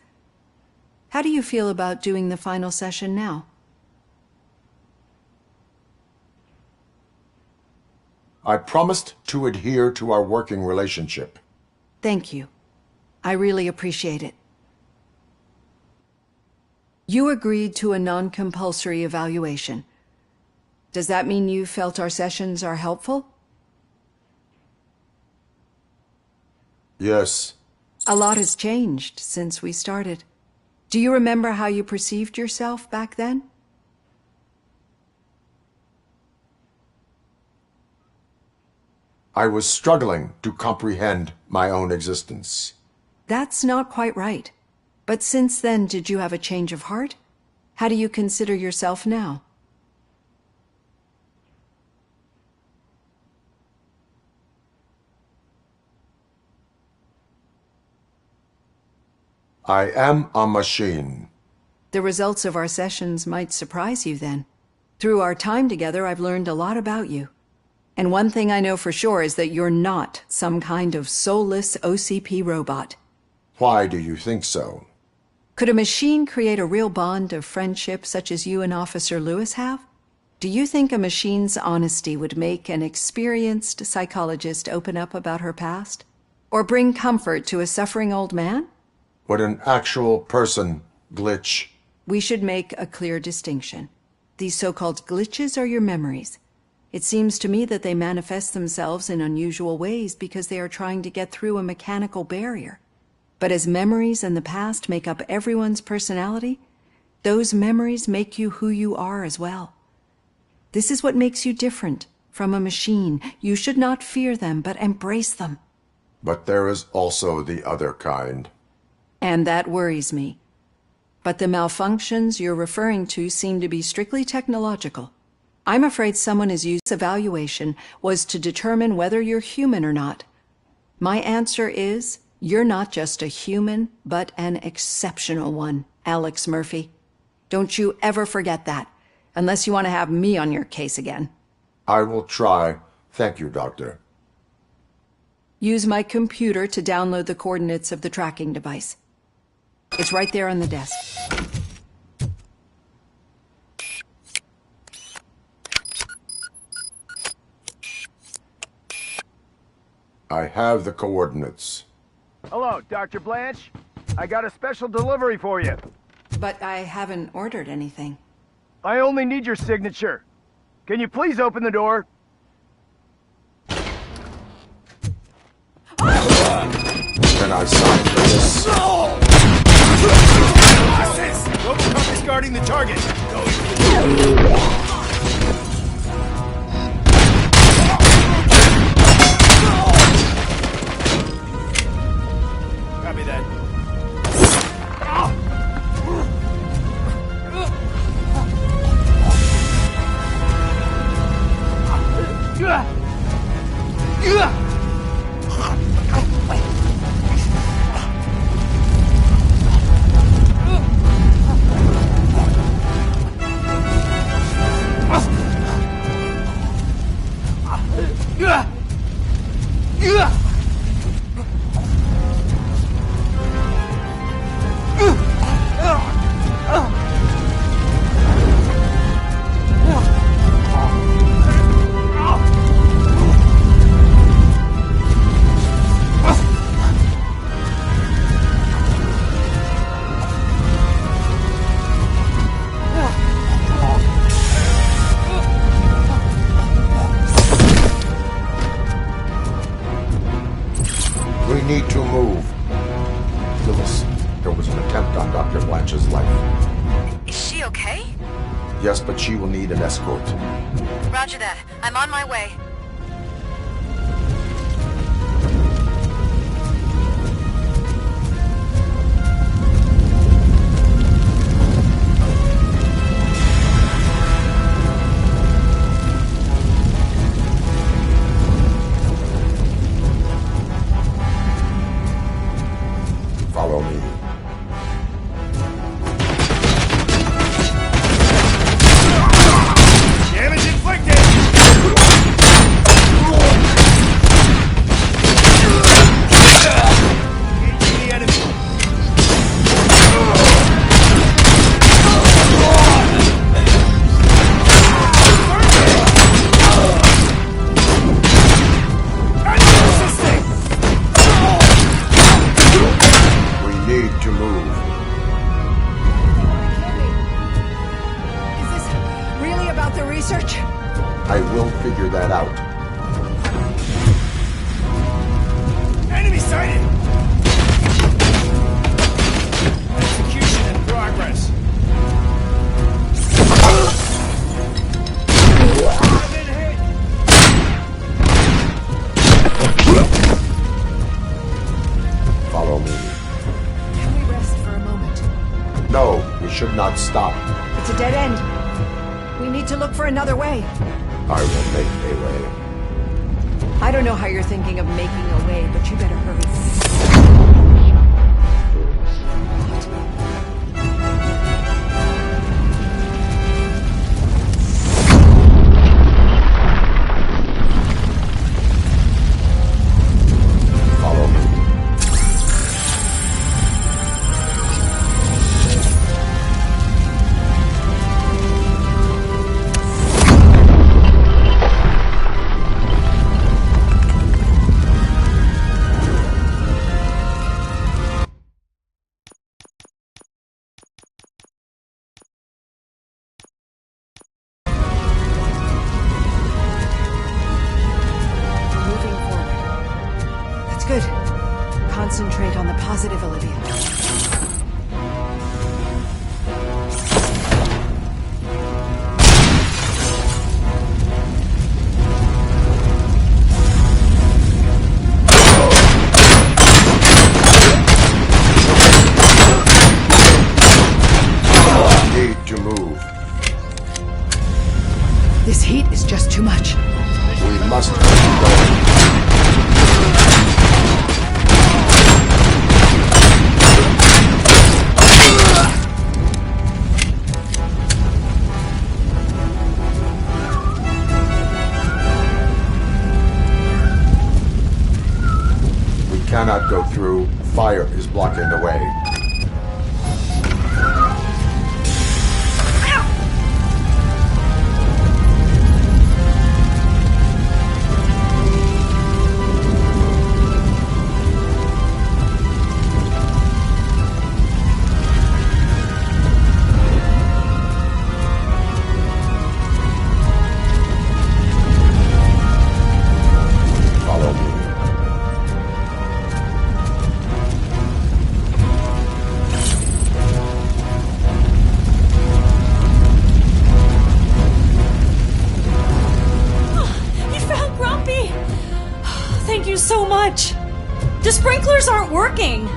How do you feel about doing the final session now? I promised to adhere to our working relationship. Thank you. I really appreciate it. You agreed to a non-compulsory evaluation. Does that mean you felt our sessions are helpful? Yes. A lot has changed since we started. Do you remember how you perceived yourself back then? I was struggling to comprehend my own existence. That's not quite right. But since then, did you have a change of heart? How do you consider yourself now? I am a machine. The results of our sessions might surprise you then. Through our time together, I've learned a lot about you. And one thing I know for sure is that you're not some kind of soulless OCP robot. Why do you think so? Could a machine create a real bond of friendship such as you and Officer Lewis have? Do you think a machine's honesty would make an experienced psychologist open up about her past? Or bring comfort to a suffering old man? Would an actual person glitch? We should make a clear distinction. These so-called glitches are your memories. It seems to me that they manifest themselves in unusual ways because they are trying to get through a mechanical barrier. But as memories and the past make up everyone's personality, those memories make you who you are as well. This is what makes you different from a machine. You should not fear them, but embrace them. But there is also the other kind. And that worries me. But the malfunctions you're referring to seem to be strictly technological. I'm afraid someone has used this evaluation was to determine whether you're human or not. My answer is, you're not just a human, but an exceptional one, Alex Murphy. Don't you ever forget that, unless you want to have me on your case again. I will try. Thank you, Doctor. Use my computer to download the coordinates of the tracking device. It's right there on the desk. I have the coordinates. Hello, Dr. Blanche. I got a special delivery for you. But I haven't ordered anything. I only need your signature. Can you please open the door? Can I sign for this? No! Robocop is guarding the target. Copy that. We need to move. Lewis, there was an attempt on Dr. Blanche's life. Is she okay? Yes, but she will need an escort. Roger that. I'm on my way. Follow me. Damage inflicted! figure that out. Enemy sighted! Execution in progress. Follow me. Can we rest for a moment? No, we should not stop. It's a dead end. We need to look for another way. I will make a way. I don't know how you're thinking of making a way, but you better hurry. Follow me. Moving forward. That's good. Concentrate on the positive, Olivia. Need to move. This heat is just too much. We must keep going. We cannot go through. Fire is blocking the way. Follow me. You found Grumpy! Thank you so much! The sprinklers aren't working!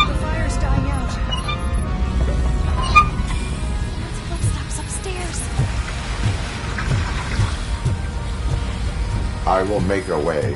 The fire's dying out. Footsteps upstairs. I will make a way.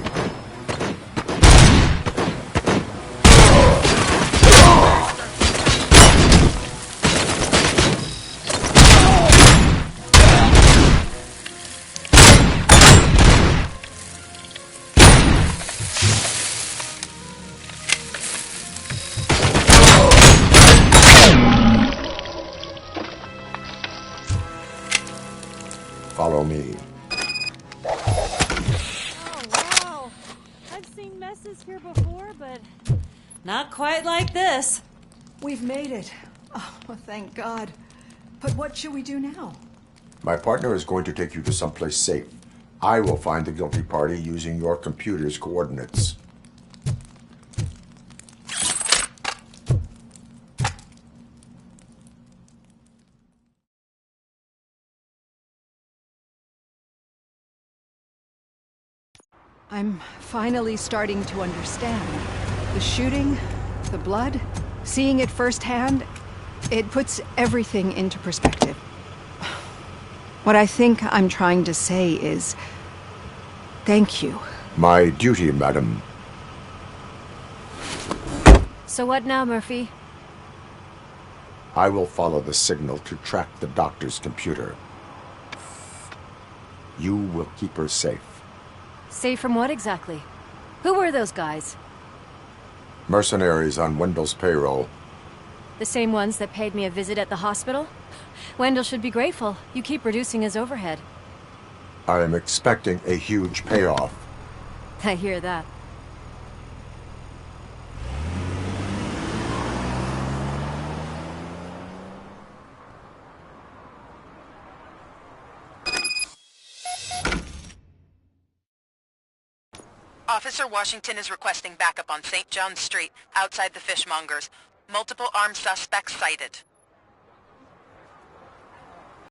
Follow me. Oh, wow. I've seen messes here before, but not quite like this. We've made it. Oh, thank God. But what should we do now? My partner is going to take you to someplace safe. I will find the guilty party using your computer's coordinates. I'm finally starting to understand. The shooting, the blood, seeing it firsthand, it puts everything into perspective. What I think I'm trying to say is, thank you. My duty, madam. So what now, Murphy? I will follow the signal to track the doctor's computer. You will keep her safe. Safe from what exactly? Who were those guys? Mercenaries on Wendell's payroll. The same ones that paid me a visit at the hospital? Wendell should be grateful. You keep reducing his overhead. I am expecting a huge payoff. I hear that. Officer Washington is requesting backup on St. John's Street, outside the fishmongers. Multiple armed suspects sighted.